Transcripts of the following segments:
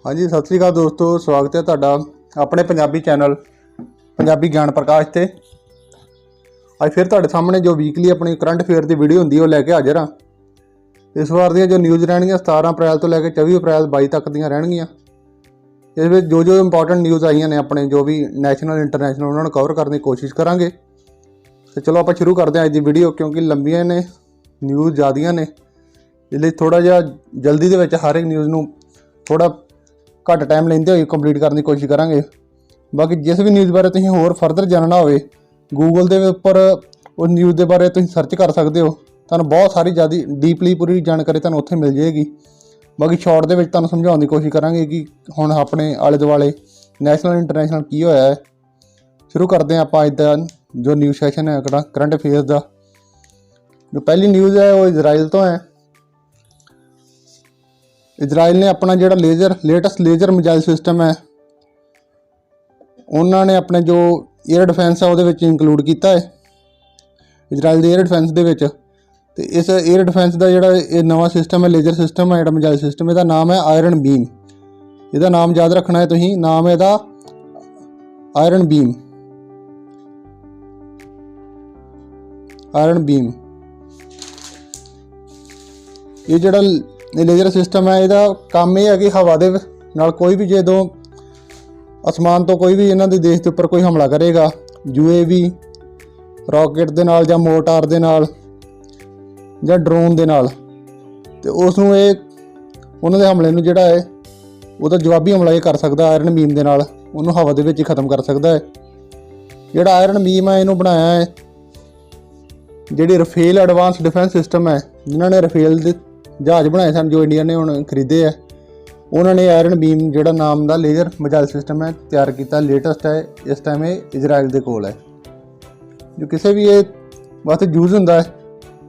हाँ जी, सत श्री अकाल दोस्तों, स्वागत है तुहाडा अपने पंजाबी चैनल पंजाबी ज्ञान प्रकाश से। अज फिर तुहाडे सामने जो वीकली अपनी करंट अफेयर की वीडियो होंदी है वो लैके हाजिर हाँ। इस बार दी जो न्यूज़ रहणगियां 17 अप्रैल तो लैके 24 अप्रैल 22 तक दियां रहणगियां। इस विच जो इंपॉर्टेंट न्यूज़ आईयां ने अपने जो भी नैशनल इंटरनैशनल उन्होंने कवर करने की कोशिश करांगे। तो चलो आप शुरू करते हैं अज की वीडियो, क्योंकि लंबियां ने न्यूज़ ज़्यादा ने, इसलिए थोड़ा जिहा जल्दी दे विच हर एक न्यूज़ नूं थोड़ा घट टाइम लेंदे हुए कंप्लीट करने की कोशिश करांगे। बाकी जिस भी न्यूज़ बारे तुसीं होर फर्दर जानना होवे गूगल के उपर उस न्यूज़ के बारे तुसीं सर्च कर सकते हो, तुहानूं बहुत सारी ज़्यादा डीपली पूरी जानकारी तुहानूं उत्थे मिल जाएगी। बाकी शॉर्ट दे विच तुहानूं समझाउण दी कोशिश करांगे कि हुण अपने आले दुआले नैशनल इंटरनैशनल की होया है। शुरू करते हैं आपां अज दा जो न्यूज़ सैशन है करंट अफेयर्स का। जो पहली न्यूज़ है वो इजराइल तो है। इजराइल ने अपना जो लेटेस्ट लेजर मिसाइल सिस्टम है उन्होंने अपने जो एयर डिफेंस है वो इंकलूड किया है इजराइल के एयर डिफेंस के। तो इस एयर डिफेंस का जोड़ा नवा सिस्टम है, लेजर सिस्टम है, जो मिसाइल सिस्टम, इसका नाम है आयरन बीम। इसका नाम याद रखना है तुसीं, नाम है इसका आयरन बीम। आयरन बीम ये जोड़ा लेजर सिस्टम है, इसका काम यह है कि हवा दे नाल कोई भी जो आसमान तो कोई भी इन्हों के देश के उपर कोई हमला करेगा UAV रॉकेट के नाल जां मोटार के नाल जां ड्रोन के नाल, तो उसनूं उन्होंने हमले नूं जिहड़ा है वो तो जवाबी हमला ये कर सकता आयरन बीम के नाल, उन्होंने हवा दे विच खत्म कर सकता है। जिहड़ा आयरन बीम है इनू बनाया है जिहड़ी रफेल एडवांस डिफेंस सिस्टम है, जिन्होंने रफेल के जहाज़ बनाए सन जो इंडिया ने हुण खरीदे है, उन्होंने आयरन बीम जोड़ा नाम का लेजर मिसाइल सिस्टम है तैयार किया। लेटेस्ट है, इस टाइम ये इजराइल के कोल है। जो किसी भी ये वास्ते यूज़ होंदा है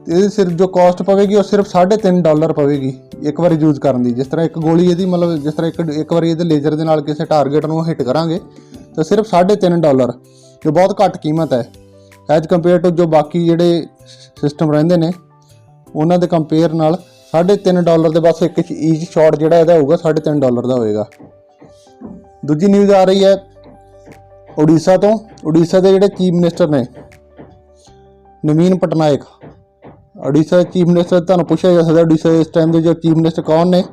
तो सिर्फ जो कॉस्ट पवेगी वो सिर्फ $3.5 पवेगी एक बार यूज़ करने की। जिस तरह एक गोली ये मतलब जिस तरह एक बार ये लेजर के नाल किसी टारगेट में हिट करांगे तो सिर्फ $3.5, जो बहुत घट कीमत है एज कंपेयर टू जो बाकी जोड़े सिस्टम रहिंदे ने उन्होंने कंपेयर नाल $3.5 के बस एक ईच शॉट जोड़ा यदा होगा $3.5 का होएगा। दूजी न्यूज़ आ रही है उड़ीसा तो। उड़ीसा के जोड़े चीफ मिनिस्टर ने नवीन पटनायक, उड़ीसा चीफ मिनिस्टर तुहानूं पूछा जा सकता उड़ीसा इस टाइम के जो चीफ मिनिस्टर कौन ने।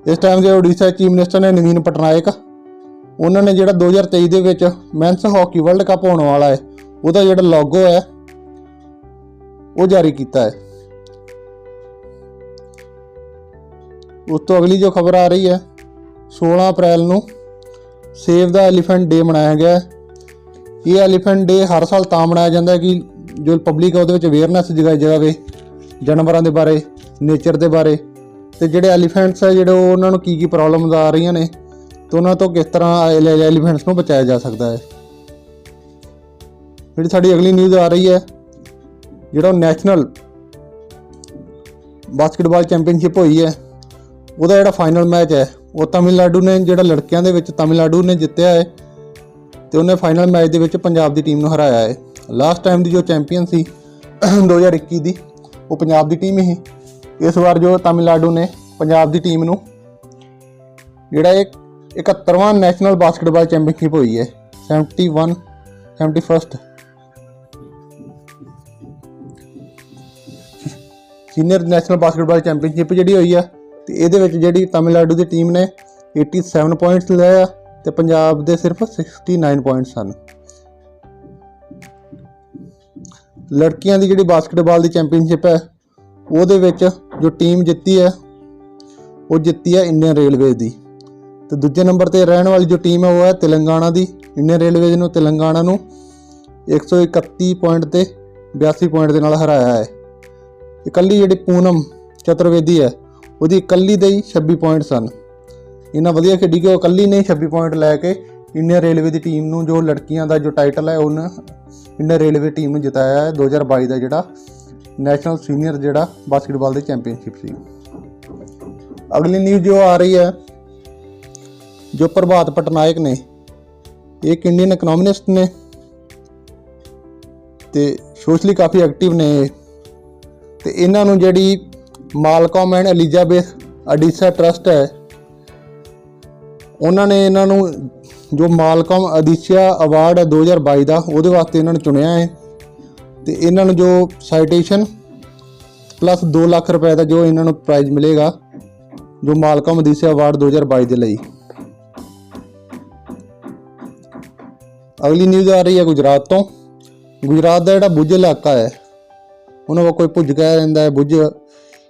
इस टाइम के उड़ीसा चीफ मिनिस्टर ने नवीन पटनायक। उन्होंने जो 2023 के मैंस हॉकी वर्ल्ड कप होने वाला है वह जो लोगो है वो जारी किया है। उस तो अगली जो खबर आ रही है 16 अप्रैल को सेव द एलीफेंट डे मनाया गया है। ये एलीफेंट डे हर साल तां मनाया जाता है कि जो पब्लिक है वो अवेयरनैस जगाई जाए जानवरों के बारे, नेचर के बारे, तो जोड़े एलीफेंट्स है जो उन्होंने की प्रॉब्लम आ रही ने तो उन्होंने तो किस तरह एलीफेंट्स को बचाया जा सकता है। जी साड़ी अगली न्यूज़ आ रही है जो नैशनल बास्केटबॉल चैंपीयनशिप हुई है वह जो फाइनल मैच है वो तमिलनाडु ने जो लड़कियों के तमिलनाडु ने जितया है तो उन्हें फाइनल मैच के पंजाब की टीम को हराया है। लास्ट टाइम की जो चैंपीयन सी 2021 की वो पंजाब की टीम ही। इस बार जो तमिलनाडु ने पंजाब की टीम को जोड़ा 71वां नैशनल बास्केटबॉल चैंपीयनशिप हुई है 71st senior national basketball championship जी हुई है। तो ये जी तमिलनाडु की टीम ने 87 पॉइंट्स लिया तो पंजाब के सिर्फ 69 पॉइंट्स सन। लड़कियों की जी बास्केटबॉल की चैंपीयनशिप है वो जो टीम जीती है वो जीती है इंडियन रेलवेज की। तो दूजे नंबर पर रहने वाली जो टीम है वो है तेलंगाना की। इंडियन रेलवेज ने तेलंगाना 131 पॉइंट से 82 पॉइंट के नाल हराया है। इकली जी पूनम चतुर्वेदी है वो इकली दे 26 पॉइंट सन। इन्ना वधिया खेडी कि इकली ने 26 पॉइंट लैके इंडियन रेलवे की टीम नूं जो लड़कियों का जो टाइटल है उन्हें इंडियन रेलवे टीम ने जिताया है 2022 का जोड़ा नैशनल सीनियर जोड़ा बास्केटबॉल की चैंपीयनशिप सी। अगली न्यूज़ जो आ रही है जो प्रभात पटनायक ने एक इंडियन इकनॉमिस्ट ने तो सोशली काफ़ी एक्टिव ने। तो इन्हों जी मालकॉम एंड एलिजाबेथ अडीसा ट्रस्ट है उन्होंने इन्हों जो मालकम अदिशिया अवार्ड है 2022 का वो वास्ते इन्होंने चुनिया है। तो इन्होंने जो साइटेशन प्लस 2 लाख रुपए का जो इन्होंने प्राइज़ मिलेगा जो मालकम अदिशिया अवार्ड 2022 के लिए। अगली न्यूज़ आ रही है गुजरात तो। गुजरात का जो भुज इलाका है उन्होंने कोई भुज कहा जाता है, भुज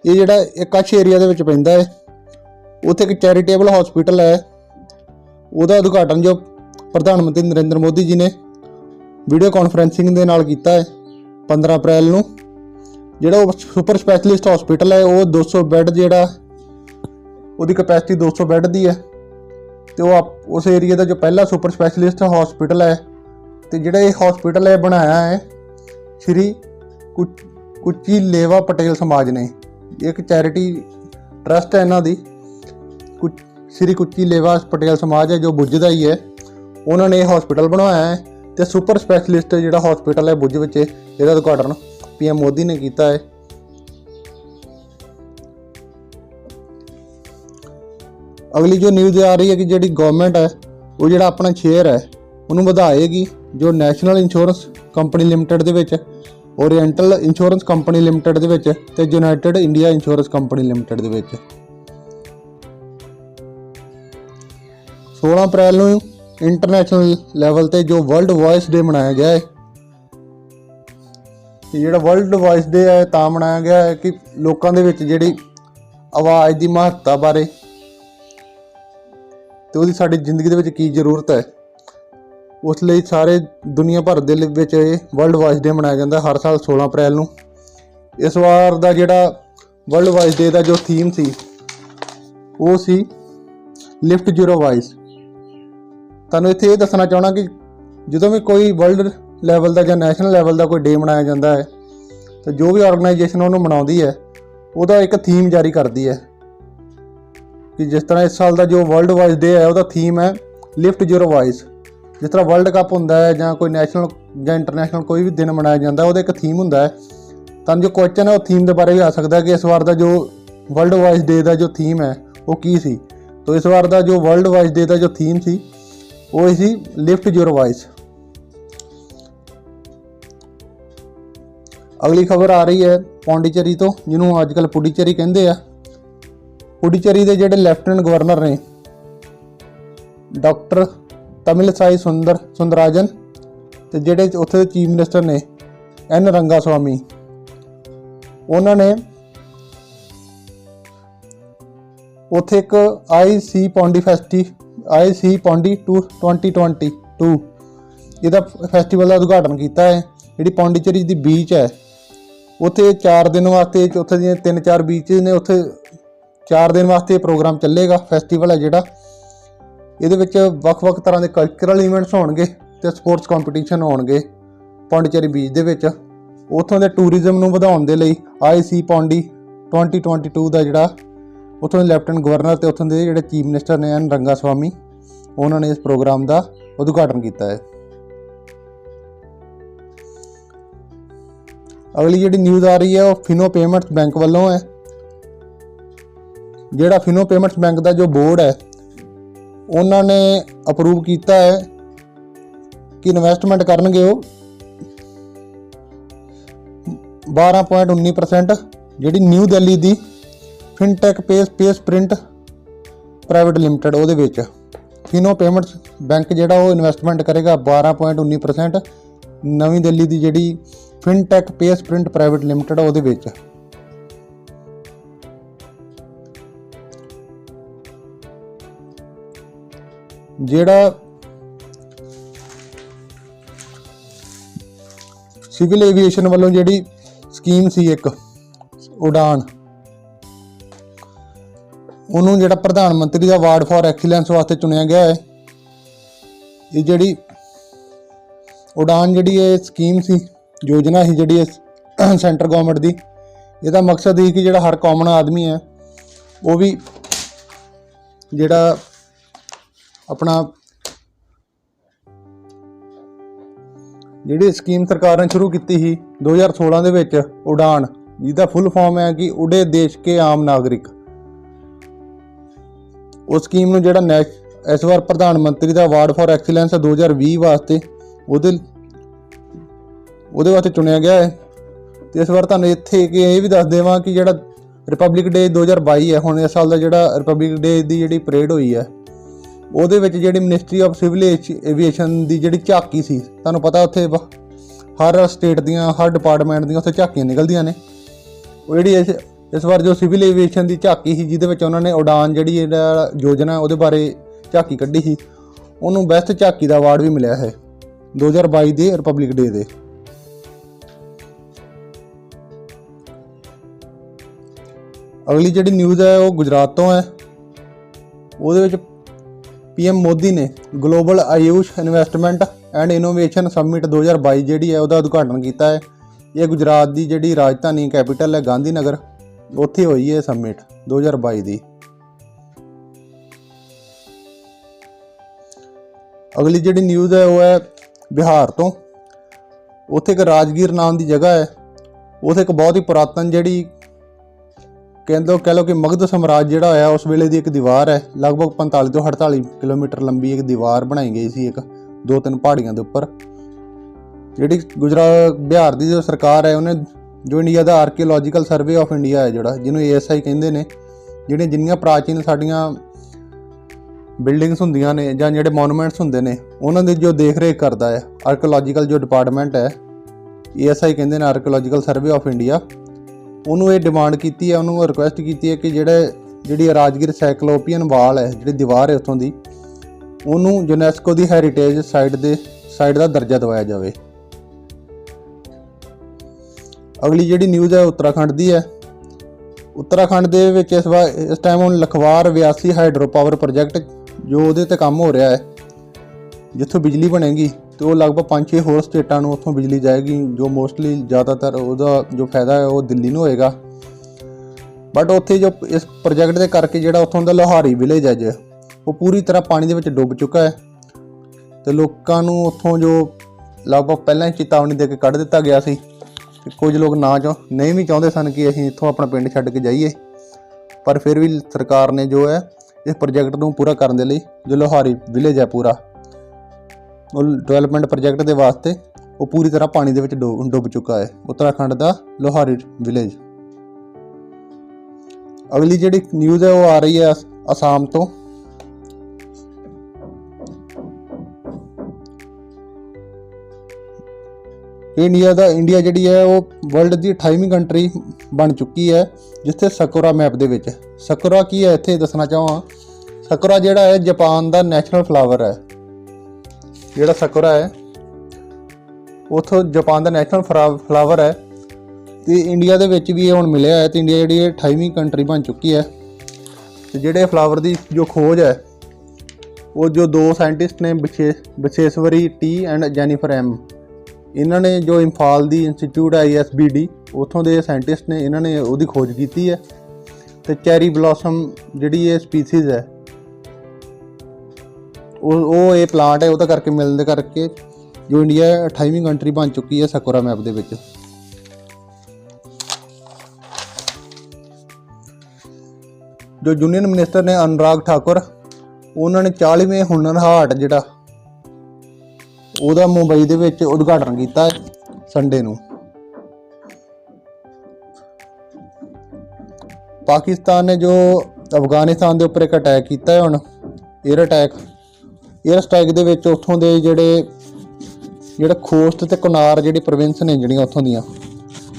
ये जोड़ा कच्छ एरिया के पैंदा है। उत्थे एक चैरिटेबल हॉस्पिटल है, उसका उद्घाटन जो प्रधानमंत्री नरेंद्र मोदी जी ने वीडियो कॉन्फ्रेंसिंग के नाल कीता है 15 अप्रैल को। जोड़ा सुपर स्पैशलिस्ट हॉस्पिटल है वो 200 बैड जोड़ा उसकी कैपेसिटी 200 बैड की है। तो वो उस एरिया का जो पहला सुपर स्पैशलिस्ट हॉस्पिटल है। तो जोड़ा ये हॉस्पिटल है बनाया है श्री कुची लेवा पटेल समाज ने, एक चैरिटी ट्रस्ट है इन्हों की श्री कुची लेवा पटेल समाज है जो भुज का ही है। उन्होंने ये हॉस्पिटल बनवाया है। तो सुपर स्पैशलिस्ट जोड़ा हॉस्पिटल है भुज में इसका उद्घाटन PM मोदी ने किया है। अगली जो न्यूज़ आ रही है कि जी गवर्नमेंट है वो जो अपना शेयर है उन्होंने बढ़ाएगी जो नैशनल इंश्योरेंस कंपनी लिमिटेड के विच, ओरिएंटल इंश्योरेंस कंपनी लिमिटेड के विच ते United India insurance company limited के विच। 16 अप्रैल को इंटरनेशनल लैवल ते जो वर्ल्ड वॉइस डे मनाया गया है। जोड़ा वर्ल्ड वॉइस डे है तो मनाया गया है कि लोगों के विच जिहड़ी आवाज़ की महत्ता बारे तो उसकी साड़ी जिंदगी के की जरूरत है, उसलिए सारे दुनिया भर के विच वर्ल्ड वॉइस डे मनाया जाता है हर साल 16 अप्रैल को। इस बार का जोड़ा वर्ल्ड वॉइस डे का जो थीम सी वो सी लिफ्ट यूर वॉइस। तुहानूं इत्थे दसना चाहना कि जो भी कोई वर्ल्ड लैवल का या नैशनल लैवल का कोई डे मनाया जाता है तो जो भी ऑर्गेनाइजेशन उन्होंने मनाती है वह एक थीम जारी करती है कि जिस तरह इस साल का जो वर्ल्ड वॉइस डे है वह थीम है लिफ्ट यूर वॉइस। जिस तरह वर्ल्ड कप होंदा है या कोई नैशनल या इंटरनेशनल कोई भी दिन मनाया जाता है वह एक थीम होंदा है। तुहानूं जो क्वेश्चन है वो थीम के बारे भी आ सकता है कि इस बार का जो वर्ल्ड वॉइस डे का जो थीम है वो की सी। तो इस बार का जो वर्ल्ड वॉइस डे का जो थीम सी वो सी लिफ्ट यूर वॉइस। अगली खबर आ रही है पौंडीचेरी तो, जिन्होंने अजकल पुडीचेरी कहते हैं। पुडीचेरी के जोड़े लैफ्टिनेंट गवर्नर ने डॉक्टर तमिलसाई सुंदराजन तो जोड़े उत्थे चीफ मिनिस्टर ने N रंगास्वामी, उन्होंने उत्थे एक IC पौंडी 2022 इसका फैसटीवल का उद्घाटन किया है। जी पौंडीचेरी की बीच है उत्थे 4 दिन वास्ते, उत्थे दी 3-4 बीच ने, उत्थे 4 दिन वास्ते प्रोग्राम चलेगा। फैसटीवल है जोड़ा ये वक्-वक् तरह के कल्चरल ईवेंट्स होणगे ते स्पोर्ट्स कॉम्पीटिशन होणगे पौंडीचेरी बीच दे विच। उत्थों के टूरिज्म नूं वधाउण दे लई IC पौंडी 2022 का जोड़ा उत्थों लैफ्टिनेंट गवर्नर ते उत्थों के जोड़े चीफ मिनिस्टर ने N रंगास्वामी उन्होंने इस प्रोग्राम का उद्घाटन किया है। अगली जी न्यूज़ आ रही है वो फिनो पेमेंट्स बैंक वालों है। जोड़ा फिनो पेमेंट्स बैंक का जो बोर्ड है उन्होंने अप्रूव किया है कि इन्वेस्टमेंट करनगे वो 12.19% जी न्यू दिल्ली की फिनटेक पेसप्रिंट प्राइवेट लिमिटेड वो फिनो पेमेंट्स बैंक जोड़ा वो इन्वेस्टमेंट करेगा 12.19% नवी दिल्ली की जी फिनटेक पेसप्रिंट प्राइवेट लिमिटेड वो ਜਿਹੜਾ सिविल एविएशन वालों जी स्कीम सी एक उड़ान उन्होंने जोड़ा प्रधानमंत्री का अवार्ड फॉर एक्सीलेंस वास्ते चुनिया गया है। ये जी उड़ान जी स्कीम सी योजना सी जी सेंटर गवर्नमेंट की, इसका मकसद ही कि जोड़ा हर कॉमन आदमी है वो भी जोड़ा अपना जी स्कीम सरकार ने शुरू की थी 2016 के विच उड़ान, जिसका फुल फॉर्म है कि उड़े देश के आम नागरिक। उस स्कीम नूं जिहड़ा ਇਸ ਵਾਰ ਪ੍ਰਧਾਨ ਮੰਤਰੀ ਦਾ ਅਵਾਰਡ ਫॉर ਐਕਸੀਲੈਂਸ 2020 ਵਾਸਤੇ ਉਹਦੇ ਵਾਸਤੇ ਚੁਣਿਆ ਗਿਆ ਹੈ। ਤੇ ਇਸ ਵਾਰ ਤੁਹਾਨੂੰ ਇੱਥੇ ਕਿ ਇਹ ਵੀ ਦੱਸ ਦੇਵਾਂ ਕਿ ਜਿਹੜਾ ਰਿਪਬਲਿਕ ਡੇ 2022 ਹੈ, ਹੁਣ ਇਸ ਸਾਲ ਦਾ ਜਿਹੜਾ ਰਿਪਬਲਿਕ ਡੇ ਦੀ ਜਿਹੜੀ ਪਰੇਡ ਹੋਈ ਹੈ, ਉਹਦੇ ਵਿੱਚ ਜਿਹੜੀ ਮਿਨਿਸਟਰੀ ਆਫ ਸਿਵਲ ਏਵੀਏਸ਼ਨ ਦੀ ਜਿਹੜੀ ਝਾਕੀ ਸੀ, ਤੁਹਾਨੂੰ ਪਤਾ ਉੱਥੇ ਹਰ ਸਟੇਟ ਦੀਆਂ ਹਰ ਡਿਪਾਰਟਮੈਂਟ ਦੀਆਂ ਉੱਥੇ ਝਾਕੀਆਂ ਨਿਕਲਦੀਆਂ ਨੇ। ਉਹ ਜਿਹੜੀ ਇਸ ਵਾਰ ਜੋ ਸਿਵਲ ਏਵੀਏਸ਼ਨ ਦੀ ਝਾਕੀ ਸੀ, ਜਿਹਦੇ ਵਿੱਚ ਉਹਨਾਂ ਨੇ ਉਡਾਨ ਜਿਹੜੀ ਜਿਹੜਾ ਯੋਜਨਾ ਉਹਦੇ ਬਾਰੇ ਝਾਕੀ ਕੱਢੀ ਸੀ, ਉਹਨੂੰ ਬੈਸਟ ਝਾਕੀ ਦਾ ਅਵਾਰਡ ਵੀ ਮਿਲਿਆ ਹੈ 2022 ਦੇ ਰਿਪਬਲਿਕ ਡੇ ਦੇ। ਅਗਲੀ ਜਿਹੜੀ ਨਿਊਜ਼ ਹੈ ਉਹ ਗੁਜਰਾਤ ਤੋਂ ਹੈ। ਉਹਦੇ ਵਿੱਚ PM ਮੋਦੀ ਨੇ global Ayush investment and innovation summit 2022 ਜਿਹੜੀ ਹੈ ਉਹਦਾ ਉਦਘਾਟਨ ਕੀਤਾ ਹੈ। ਇਹ ਗੁਜਰਾਤ ਦੀ ਜਿਹੜੀ ਰਾਜਧਾਨੀ ਕੈਪੀਟਲ ਹੈ ਗਾਂਧੀ ਨਗਰ, ਉੱਥੇ ਹੋਈ ਹੈ ਸਮਿਟ 2022 ਦੀ। ਅਗਲੀ ਜਿਹੜੀ ਨਿਊਜ਼ ਹੈ ਉਹ ਹੈ ਬਿਹਾਰ ਤੋਂ। ਉੱਥੇ ਇੱਕ ਰਾਜਗੀਰ ਨਾਮ ਦੀ ਜਗ੍ਹਾ ਹੈ, ਉੱਥੇ ਇੱਕ ਬਹੁਤ ਹੀ ਪੁਰਾਤਨ ਜਿਹੜੀ ਕਹਿ ਲਓ ਕਿ ਮਗਧ ਸਾਮਰਾਜ ਜਿਹੜਾ ਹੋਇਆ ਉਸ ਵੇਲੇ ਦੀ ਇੱਕ ਦੀਵਾਰ ਹੈ, ਲਗਭਗ 45 ਤੋਂ 48 ਕਿਲੋਮੀਟਰ ਲੰਬੀ ਇੱਕ ਦੀਵਾਰ ਬਣਾਈ ਗਈ ਸੀ, ਇੱਕ 2-3 ਪਹਾੜੀਆਂ ਦੇ ਉੱਪਰ। ਜਿਹੜੀ ਬਿਹਾਰ ਦੀ ਜੋ ਸਰਕਾਰ ਹੈ, ਉਹਨੇ ਜੋ India the archaeological survey of India ਹੈ, ਜਿਹੜਾ ਜਿਹਨੂੰ ASI ਕਹਿੰਦੇ ਨੇ, ਜਿੰਨੀਆਂ ਪ੍ਰਾਚੀਨ ਸਾਡੀਆਂ ਬਿਲਡਿੰਗਸ ਹੁੰਦੀਆਂ ਨੇ ਜਾਂ ਜਿਹੜੇ ਮੋਨੂਮੈਂਟਸ ਹੁੰਦੇ ਨੇ, ਉਹਨਾਂ ਦੀ ਜੋ ਦੇਖ ਰੇਖ ਕਰਦਾ ਹੈ ਆਰਕੀਓਲੋਜੀਕਲ ਜੋ ਡਿਪਾਰਟਮੈਂਟ ਹੈ, ASI ਕਹਿੰਦੇ ਨੇ, ਆਰਕੀਓਲੋਜੀਕਲ ਸਰਵੇ ਆਫ ਇੰਡੀਆ। ਉਹਨੂੰ ਇਹ ਡਿਮਾਂਡ ਕੀਤੀ ਹੈ, ਉਹਨੂੰ ਰਿਕੁਐਸਟ ਕੀਤੀ ਹੈ ਕਿ ਜਿਹੜੀ ਰਾਜਗੀਰ ਸਾਈਕਲੋਪੀਅਨ ਵਾਲ ਹੈ, ਜਿਹੜੀ ਦੀਵਾਰ ਹੈ ਉੱਥੋਂ ਦੀ, ਉਹਨੂੰ ਯੂਨੈਸਕੋ ਦੀ ਹੈਰੀਟੇਜ ਸਾਈਟ ਦਾ ਦਰਜਾ ਦਿਵਾਇਆ ਜਾਵੇ। ਅਗਲੀ ਜਿਹੜੀ ਨਿਊਜ਼ ਹੈ ਉੱਤਰਾਖੰਡ ਦੀ ਹੈ। ਉੱਤਰਾਖੰਡ ਦੇ ਵਿੱਚ ਇਸ ਟਾਈਮ ਹੁਣ ਲਖਵਾਰ 82 ਹਾਈਡਰੋ ਪਾਵਰ ਪ੍ਰੋਜੈਕਟ ਜੋ ਉਹਦੇ 'ਤੇ ਕੰਮ ਹੋ ਰਿਹਾ ਹੈ, ਜਿੱਥੋਂ ਬਿਜਲੀ ਬਣੇਗੀ ਅਤੇ ਉਹ ਲਗਭਗ 5-6 ਹੋਰ ਸਟੇਟਾਂ ਨੂੰ ਉੱਥੋਂ ਬਿਜਲੀ ਜਾਏਗੀ, ਜੋ ਮੋਸਟਲੀ ਜ਼ਿਆਦਾਤਰ ਉਹਦਾ ਜੋ ਫਾਇਦਾ ਹੈ ਉਹ ਦਿੱਲੀ ਨੂੰ ਹੋਏਗਾ। ਬਟ ਉੱਥੇ ਜੋ ਇਸ ਪ੍ਰੋਜੈਕਟ ਦੇ ਕਰਕੇ ਜਿਹੜਾ ਉੱਥੋਂ ਦਾ ਲੋਹਾਰੀ ਵਿਲੇਜ ਹੈ ਉਹ ਪੂਰੀ ਤਰ੍ਹਾਂ ਪਾਣੀ ਦੇ ਵਿੱਚ ਡੁੱਬ ਚੁੱਕਾ ਹੈ, ਅਤੇ ਲੋਕਾਂ ਨੂੰ ਉੱਥੋਂ ਜੋ ਲਗਭਗ ਪਹਿਲਾਂ ਹੀ ਚੇਤਾਵਨੀ ਦੇ ਕੇ ਕੱਢ ਦਿੱਤਾ ਗਿਆ ਸੀ ਕਿ ਕੁਝ ਲੋਕ ਨਹੀਂ ਵੀ ਚਾਹੁੰਦੇ ਸਨ ਕਿ ਅਸੀਂ ਇੱਥੋਂ ਆਪਣਾ ਪਿੰਡ ਛੱਡ ਕੇ ਜਾਈਏ, ਪਰ ਫਿਰ ਵੀ ਸਰਕਾਰ ਨੇ ਜੋ ਹੈ ਇਸ ਪ੍ਰੋਜੈਕਟ ਨੂੰ ਪੂਰਾ ਕਰਨ ਦੇ ਲਈ ਜੋ ਲੋਹਾਰੀ ਵਿਲੇਜ ਹੈ ਪੂਰਾ ਉਹ ਡਿਵੈਲਪਮੈਂਟ ਪ੍ਰੋਜੈਕਟ ਦੇ ਵਾਸਤੇ ਉਹ ਪੂਰੀ ਤਰ੍ਹਾਂ ਪਾਣੀ ਦੇ ਵਿੱਚ ਡੁੱਬ ਚੁੱਕਾ ਹੈ, ਉੱਤਰਾਖੰਡ ਦਾ ਲੋਹਾਰੀ ਵਿਲੇਜ। ਅਗਲੀ ਜਿਹੜੀ ਨਿਊਜ਼ ਹੈ ਉਹ ਆ ਰਹੀ ਹੈ ਅਸਾਮ ਤੋਂ। ਇੰਡੀਆ ਜਿਹੜੀ ਹੈ ਉਹ ਵਰਲਡ ਦੀ 28ਵੀਂ ਕੰਟਰੀ ਬਣ ਚੁੱਕੀ ਹੈ, ਜਿੱਥੇ ਸਕੁਰਾ ਮੈਪ ਦੇ ਵਿੱਚ। ਸਕੁਰਾ ਕੀ ਹੈ ਇੱਥੇ ਦੱਸਣਾ ਚਾਹਾਂ। ਸਕੁਰਾ ਜਿਹੜਾ ਹੈ ਜਾਪਾਨ ਦਾ ਨੈਸ਼ਨਲ ਫਲਾਵਰ ਹੈ। ਜਿਹੜਾ ਸਕੁਰਾ ਹੈ ਉੱਥੋਂ ਜਾਪਾਨ ਦਾ ਨੈਸ਼ਨਲ ਫਲਾਵਰ ਹੈ, ਅਤੇ ਇੰਡੀਆ ਦੇ ਵਿੱਚ ਵੀ ਇਹ ਹੁਣ ਮਿਲਿਆ ਹੈ, ਅਤੇ ਇੰਡੀਆ ਜਿਹੜੀ ਹੈ 28ਵੀਂ ਕੰਟਰੀ ਬਣ ਚੁੱਕੀ ਹੈ। ਅਤੇ ਜਿਹੜੇ ਫਲਾਵਰ ਦੀ ਜੋ ਖੋਜ ਹੈ ਉਹ ਜੋ 2 ਸਾਇੰਟਿਸਟ ਨੇ ਵਿਸ਼ੇਸ਼ਵਰੀ ਟੀ ਐਂਡ ਜੈਨੀਫਰ ਐਮ, ਇਹਨਾਂ ਨੇ ਜੋ ਇੰਫਾਲ ਦੀ ਇੰਸਟੀਚਿਊਟ ਹੈ ISBD, ਉੱਥੋਂ ਦੇ ਸਾਇੰਟਿਸਟ ਨੇ, ਇਹਨਾਂ ਨੇ ਉਹਦੀ ਖੋਜ ਕੀਤੀ ਹੈ। ਅਤੇ ਚੈਰੀ ਬਲੌਸਮ ਜਿਹੜੀ ਇਹ ਸਪੀਸੀਜ਼ ਹੈ ਉਹ ਇਹ ਪਲਾਂਟ ਹੈ, ਉਹਦਾ ਕਰਕੇ ਮਿਲਣ ਦੇ ਕਰਕੇ ਜੋ ਇੰਡੀਆ 28ਵੀਂ ਕੰਟਰੀ ਬਣ ਚੁੱਕੀ ਹੈ ਸਕੁਰਾ ਮੈਪ ਦੇ ਵਿੱਚ। ਜੋ ਯੂਨੀਅਨ ਮਿਨਿਸਟਰ ਨੇ ਅਨੁਰਾਗ ਠਾਕੁਰ, ਉਹਨਾਂ ਨੇ 40ਵੇਂ ਹੁਨਰ ਹਾਟ ਜਿਹੜਾ ਉਹਦਾ ਮੁੰਬਈ ਦੇ ਵਿੱਚ ਉਦਘਾਟਨ ਕੀਤਾ ਹੈ ਸੰਡੇ ਨੂੰ। ਪਾਕਿਸਤਾਨ ਨੇ ਜੋ ਅਫਗਾਨਿਸਤਾਨ ਦੇ ਉੱਪਰ ਇੱਕ ਅਟੈਕ ਕੀਤਾ ਹੈ ਹੁਣ, ਏਅਰ ਸਟ੍ਰਾਈਕ ਦੇ ਵਿੱਚ ਉੱਥੋਂ ਦੇ ਜਿਹੜਾ ਖੋਸਤ ਅਤੇ ਕੁਨਾਰ ਜਿਹੜੀ ਪ੍ਰੋਵਿੰਸ ਨੇ, ਜਿਹੜੀਆਂ ਉੱਥੋਂ ਦੀਆਂ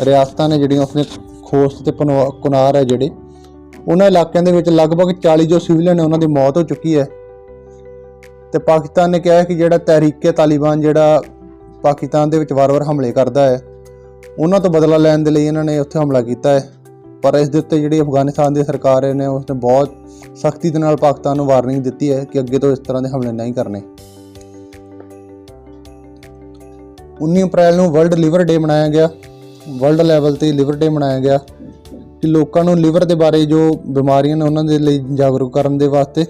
ਰਿਆਸਤਾਂ ਨੇ, ਜਿਹੜੀਆਂ ਉੱਥੇ ਖੋਸਤ ਅਤੇ ਕੁਨਾਰ ਹੈ ਜਿਹੜੇ, ਉਹਨਾਂ ਇਲਾਕਿਆਂ ਦੇ ਵਿੱਚ ਲਗਭਗ 40 ਜੋ ਸਿਵਲੀਅਨ ਨੇ ਉਹਨਾਂ ਦੀ ਮੌਤ ਹੋ ਚੁੱਕੀ ਹੈ। ਅਤੇ ਪਾਕਿਸਤਾਨ ਨੇ ਕਿਹਾ ਕਿ ਜਿਹੜਾ ਤਹਿਰੀਕੇ ਤਾਲਿਬਾਨ ਜਿਹੜਾ ਪਾਕਿਸਤਾਨ ਦੇ ਵਿੱਚ ਵਾਰ-ਵਾਰ ਹਮਲੇ ਕਰਦਾ ਹੈ, ਉਹਨਾਂ ਤੋਂ ਬਦਲਾ ਲੈਣ ਦੇ ਲਈ ਇਹਨਾਂ ਨੇ ਉੱਥੇ ਹਮਲਾ ਕੀਤਾ ਹੈ। ਪਰ ਇਸ ਦੇ ਉੱਤੇ ਜਿਹੜੀ ਅਫਗਾਨਿਸਤਾਨ ਦੀ ਸਰਕਾਰ ਨੇ ਉਸਨੇ ਬਹੁਤ ਸਖਤੀ ਦੇ ਨਾਲ ਪਾਕਿਸਤਾਨ ਨੂੰ ਵਾਰਨਿੰਗ ਦਿੱਤੀ ਹੈ ਕਿ ਅੱਗੇ ਤੋਂ ਇਸ ਤਰ੍ਹਾਂ ਦੇ ਹਮਲੇ ਨਹੀਂ ਕਰਨੇ। 19 ਅਪ੍ਰੈਲ ਨੂੰ ਵਰਲਡ ਲਿਵਰ ਡੇ ਮਨਾਇਆ ਗਿਆ, ਵਰਲਡ ਲੈਵਲ 'ਤੇ ਲਿਵਰ ਡੇ ਮਨਾਇਆ ਗਿਆ ਕਿ ਲੋਕਾਂ ਨੂੰ ਲਿਵਰ ਦੇ ਬਾਰੇ ਜੋ ਬਿਮਾਰੀਆਂ ਨੇ ਉਹਨਾਂ ਦੇ ਲਈ ਜਾਗਰੂਕ ਕਰਨ ਦੇ ਵਾਸਤੇ।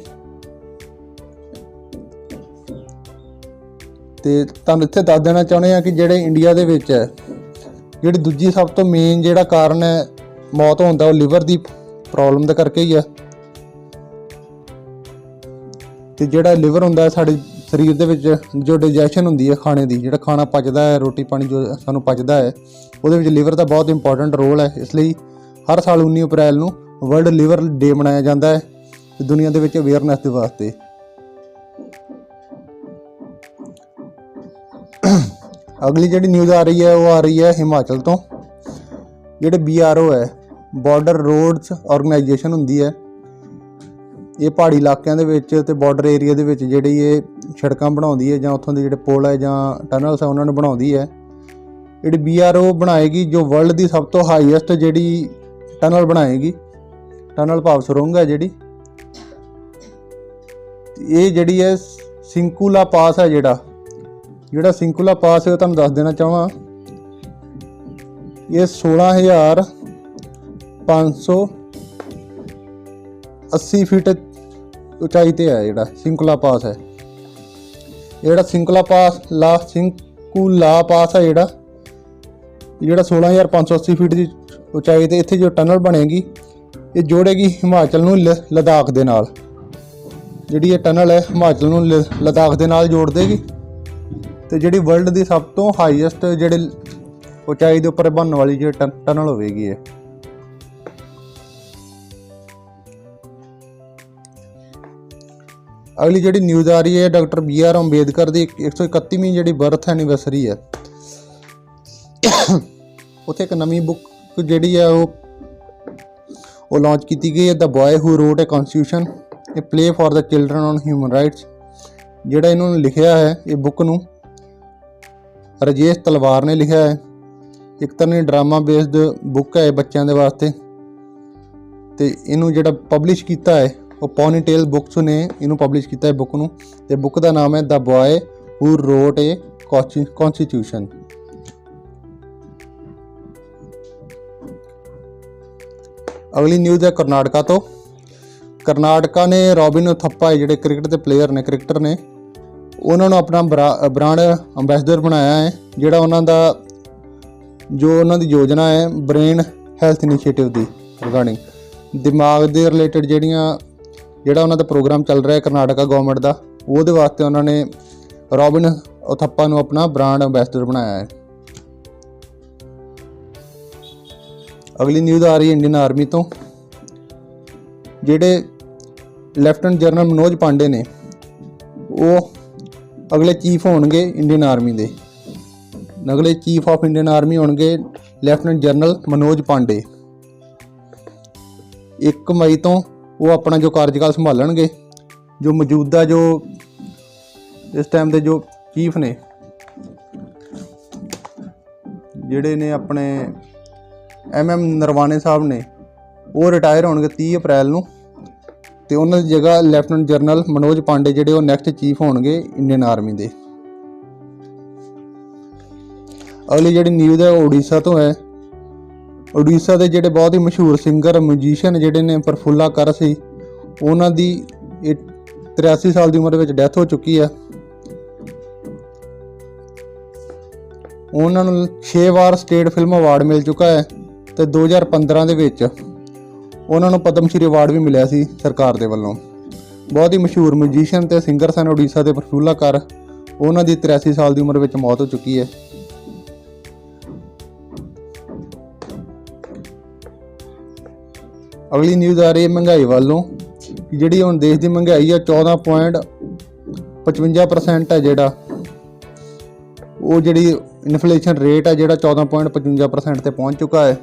ਅਤੇ ਤੁਹਾਨੂੰ ਇੱਥੇ ਦੱਸ ਦੇਣਾ ਚਾਹੁੰਦੇ ਹਾਂ ਕਿ ਜਿਹੜੇ ਇੰਡੀਆ ਦੇ ਵਿੱਚ ਹੈ, ਜਿਹੜੀ ਦੂਜੀ ਸਭ ਤੋਂ ਮੇਨ ਜਿਹੜਾ ਕਾਰਨ ਹੈ ਮੌਤ ਹੋਣ ਦਾ, ਉਹ ਲਿਵਰ ਦੀ ਪ੍ਰੋਬਲਮ ਦੇ ਕਰਕੇ ਹੀ ਹੈ। ਤੇ ਜਿਹੜਾ ਲਿਵਰ ਹੁੰਦਾ ਹੈ ਸਾਡੇ ਸਰੀਰ ਦੇ ਵਿੱਚ, ਜੋ ਡਾਈਜੈਸ਼ਨ ਹੁੰਦੀ ਹੈ ਖਾਣੇ ਦੀ, ਜਿਹੜਾ ਖਾਣਾ ਪਚਦਾ ਹੈ, ਰੋਟੀ ਪਾਣੀ ਜੋ ਸਾਨੂੰ ਪਚਦਾ ਹੈ, ਉਹਦੇ ਵਿੱਚ ਲਿਵਰ ਦਾ ਬਹੁਤ ਇੰਪੋਰਟੈਂਟ ਰੋਲ ਹੈ। ਇਸ ਲਈ ਹਰ ਸਾਲ 19 ਅਪ੍ਰੈਲ ਨੂੰ ਵਰਲਡ ਲਿਵਰ ਡੇ ਮਨਾਇਆ ਜਾਂਦਾ ਹੈ ਦੁਨੀਆ ਦੇ ਵਿੱਚ ਅਵੇਅਰਨੈਸ ਦੇ ਵਾਸਤੇ। ਅਗਲੀ ਜਿਹੜੀ ਨਿਊਜ਼ ਆ ਰਹੀ ਹੈ ਉਹ ਆ ਰਹੀ ਹੈ ਹਿਮਾਚਲ ਤੋਂ। ਜਿਹੜੇ BRO ਹੈ, ਬਾਰਡਰ ਰੋਡਸ ਆਰਗੇਨਾਈਜੇਸ਼ਨ ਹੁੰਦੀ ਹੈ, ਇਹ ਪਹਾੜੀ ਇਲਾਕਿਆਂ ਦੇ ਵਿੱਚ ਤੇ ਬਾਰਡਰ ਏਰੀਆ ਦੇ ਵਿੱਚ ਜਿਹੜੀ ਇਹ ਸੜਕਾਂ ਬਣਾਉਂਦੀ ਹੈ ਜਾਂ ਉੱਥੋਂ ਦੇ ਜਿਹੜੇ ਪੁਲ ਹੈ ਜਾਂ ਟਨਲਸ ਹੈ ਉਹਨਾਂ ਨੂੰ ਬਣਾਉਂਦੀ ਹੈ। ਜਿਹੜੀ BRO ਬਣਾਏਗੀ ਜੋ ਵਰਲਡ ਦੀ ਸਭ ਤੋਂ ਹਾਈਐਸਟ ਜਿਹੜੀ ਟਨਲ ਬਣਾਏਗੀ, ਟਨਲ ਭਾਵ ਸੁਰੰਗ ਹੈ ਜਿਹੜੀ, ਇਹ ਜਿਹੜੀ ਹੈ ਸਿੰਕੂਲਾ ਪਾਸ ਹੈ। ਜਿਹੜਾ ਸਿੰਕੂਲਾ ਪਾਸ ਹੈ ਉਹ ਤੁਹਾਨੂੰ ਦੱਸ ਦੇਣਾ ਚਾਹਾਂ, ਇਹ 16,580 ਫੀਟ ਉਚਾਈ ਤੇ ਹੈ। ਜਿਹੜਾ ਸਿੰਕੂਲਾ ਪਾਸ ਹੈ, ਜਿਹੜਾ ਸਿੰਕੂਲਾ ਪਾਸ ਹੈ ਜਿਹੜਾ 16,580 ਫੀਟ ਦੀ ਉਚਾਈ ਤੇ ਇੱਥੇ ਜੋ ਟਨਲ ਬਣੇਗੀ ਇਹ ਜੋੜੇਗੀ ਹਿਮਾਚਲ ਨੂੰ ਲਦਾਖ ਦੇ ਨਾਲ। ਜਿਹੜੀ ਇਹ ਟਨਲ ਹੈ ਹਿਮਾਚਲ ਨੂੰ ਲਦਾਖ ਦੇ ਨਾਲ ਜੋੜ ਦੇਗੀ ਤੇ ਜਿਹੜੀ ਵਰਲਡ ਦੀ ਸਭ ਤੋਂ ਹਾਈਐਸਟ ਜਿਹੜੇ ਉਚਾਈ ਦੇ ਉੱਪਰ ਬਣਨ ਵਾਲੀ ਜਿਹੜੀ ਟਨਲ ਹੋਵੇਗੀ ਇਹ। ਅਗਲੀ ਜਿਹੜੀ ਨਿਊਜ਼ ਆ ਰਹੀ ਹੈ ਡਾਕਟਰ BR ਅੰਬੇਦਕਰ ਦੀ 131ਵੀਂ ਜਿਹੜੀ ਬਰਥ ਐਨੀਵਰਸਰੀ ਹੈ। ਉੱਥੇ ਇੱਕ ਨਵੀਂ ਬੁੱਕ ਜਿਹੜੀ ਹੈ ਉਹ ਲਾਂਚ ਕੀਤੀ ਗਈ ਹੈ, the boy who wrote a constitution a play for the children on human rights. ਜਿਹੜਾ ਇਹਨਾਂ ਨੂੰ ਲਿਖਿਆ ਹੈ, ਇਹ ਬੁੱਕ ਨੂੰ ਰਾਜੇਸ਼ ਤਲਵਾਰ ਨੇ ਲਿਖਿਆ ਹੈ। ਇੱਕ ਤਰ੍ਹਾਂ ਦੀ ਡਰਾਮਾ ਬੇਸਡ ਬੁੱਕ ਹੈ ਬੱਚਿਆਂ ਦੇ ਵਾਸਤੇ ਤੇ ਇਹਨੂੰ ਜਿਹੜਾ ਪਬਲਿਸ਼ ਕੀਤਾ ਹੈ ਉਹ ਪੋਨੀਟੇਲ ਬੁੱਕਸ ਨੇ ਇਹਨੂੰ ਪਬਲਿਸ਼ ਕੀਤਾ ਹੈ ਬੁੱਕ ਨੂੰ, ਤੇ ਬੁੱਕ ਦਾ ਨਾਮ ਹੈ the boy who wrote a constitution. ਅਗਲੀ ਨਿਊਜ਼ ਹੈ ਕਰਨਾਟਕਾ ਤੋਂ। ਕਰਨਾਟਕਾ ਨੇ ਰੋਬਿਨ ਉਥੱਪਾ ਜਿਹੜੇ ਕ੍ਰਿਕਟ ਦੇ ਪਲੇਅਰ ਨੇ, ਕ੍ਰਿਕਟਰ ਨੇ, ਉਹਨਾਂ ਨੂੰ ਆਪਣਾ ਬ੍ਰਾਂਡ ਅੰਬੈਸਡਰ ਬਣਾਇਆ ਹੈ। ਜਿਹੜਾ ਉਹਨਾਂ ਦੀ ਯੋਜਨਾ ਹੈ ਬ੍ਰੇਨ ਹੈਲਥ ਇਨੀਸ਼ੀਏਟਿਵ ਦੀ ਰਿਗਾਰਡਿੰਗ ਦਿਮਾਗ ਦੇ ਰਿਲੇਟਡ ਜਿਹੜਾ ਉਹਨਾਂ ਦਾ ਪ੍ਰੋਗਰਾਮ ਚੱਲ ਰਿਹਾ ਹੈ ਕਰਨਾਟਕਾ ਗਵਰਨਮੈਂਟ ਦਾ, ਉਹਦੇ ਵਾਸਤੇ ਉਹਨਾਂ ਨੇ ਰੋਬਿਨ ਉਥੱਪਾ ਨੂੰ ਆਪਣਾ ਬ੍ਰਾਂਡ ਅੰਬੈਸਡਰ ਬਣਾਇਆ ਹੈ। ਅਗਲੀ ਨਿਊਜ਼ ਆ ਰਹੀ ਹੈ ਇੰਡੀਅਨ ਆਰਮੀ ਤੋਂ। ਜਿਹੜੇ ਲੈਫਟੀਨੈਂਟ ਜਨਰਲ ਮਨੋਜ ਪਾਂਡੇ ਨੇ ਉਹ ਅਗਲੇ ਚੀਫ ਹੋਣਗੇ ਇੰਡੀਅਨ ਆਰਮੀ ਦੇ। ਅਗਲੇ ਚੀਫ ਆਫ ਇੰਡੀਅਨ ਆਰਮੀ ਹੋਣਗੇ ਲੈਫਟੀਨੈਂਟ ਜਨਰਲ ਮਨੋਜ ਪਾਂਡੇ। 1 ਮਈ ਤੋਂ ਉਹ ਆਪਣਾ ਜੋ ਕਾਰਜਕਾਲ ਸੰਭਾਲਣਗੇ। ਜੋ ਮੌਜੂਦਾ ਇਸ ਟਾਈਮ ਦੇ ਜੋ ਚੀਫ ਨੇ ਜਿਹੜੇ ਨੇ ਆਪਣੇ MM ਨਰਵਾਣੇ ਸਾਹਿਬ ਨੇ, ਉਹ ਰਿਟਾਇਰ ਹੋਣਗੇ 30 ਅਪ੍ਰੈਲ ਨੂੰ ਤੇ ਉਹਨਾਂ ਦੀ ਜਗ੍ਹਾ ਲੈਫਟੀਨੈਂਟ ਜਨਰਲ ਮਨੋਜ ਪਾਂਡੇ ਜਿਹੜੇ ਉਹ ਨੈਕਸਟ ਚੀਫ ਹੋਣਗੇ ਇੰਡੀਅਨ ਆਰਮੀ ਦੇ। ਅਗਲੀ ਜਿਹੜੀ ਨਿਊਜ਼ ਹੈ ਉਹ ਉੜੀਸਾ ਤੋਂ ਹੈ। ਉੜੀਸਾ ਦੇ ਜਿਹੜੇ ਬਹੁਤ ਹੀ ਮਸ਼ਹੂਰ ਸਿੰਗਰ ਮਿਊਜ਼ੀਸ਼ੀਅਨ ਜਿਹੜੇ ਨੇ ਪ੍ਰਫੁੱਲਾ ਕਰ ਸੀ, ਉਹਨਾਂ ਦੀ 83 ਸਾਲ ਦੀ ਉਮਰ ਵਿੱਚ ਡੈਥ ਹੋ ਚੁੱਕੀ ਹੈ। ਉਹਨਾਂ ਨੂੰ 6 ਵਾਰ ਸਟੇਟ ਫਿਲਮ ਅਵਾਰਡ ਮਿਲ ਚੁੱਕਾ ਹੈ ਤੇ 2015 ਦੇ ਵਿੱਚ ਉਹਨਾਂ ਨੂੰ ਪਦਮ ਸ਼੍ਰੀ ਅਵਾਰਡ ਵੀ ਮਿਲਿਆ ਸੀ ਸਰਕਾਰ ਦੇ ਵੱਲੋਂ। ਬਹੁਤ ਹੀ ਮਸ਼ਹੂਰ ਮਿਊਜ਼ੀਸ਼ੀਅਨ ਤੇ ਸਿੰਗਰ ਸਨ ਉੜੀਸਾ ਦੇ ਪ੍ਰਫੁੱਲਾ ਕਰ। ਉਹਨਾਂ ਦੀ 83 ਸਾਲ ਦੀ ਉਮਰ ਵਿੱਚ ਮੌਤ ਹੋ ਚੁੱਕੀ ਹੈ। ਅਗਲੀ ਨਿਊਜ਼ ਆ ਰਹੀ ਹੈ ਮਹਿੰਗਾਈ ਵੱਲੋਂ। ਜਿਹੜੀ ਹੁਣ ਦੇਸ਼ ਦੀ ਮਹਿੰਗਾਈ ਹੈ 14.55% ਹੈ। ਜਿਹੜਾ ਉਹ ਜਿਹੜੀ ਇਨਫਲੇਸ਼ਨ ਰੇਟ ਹੈ ਜਿਹੜਾ 14.55% ਤੇ ਪਹੁੰਚ ਚੁੱਕਾ ਹੈ।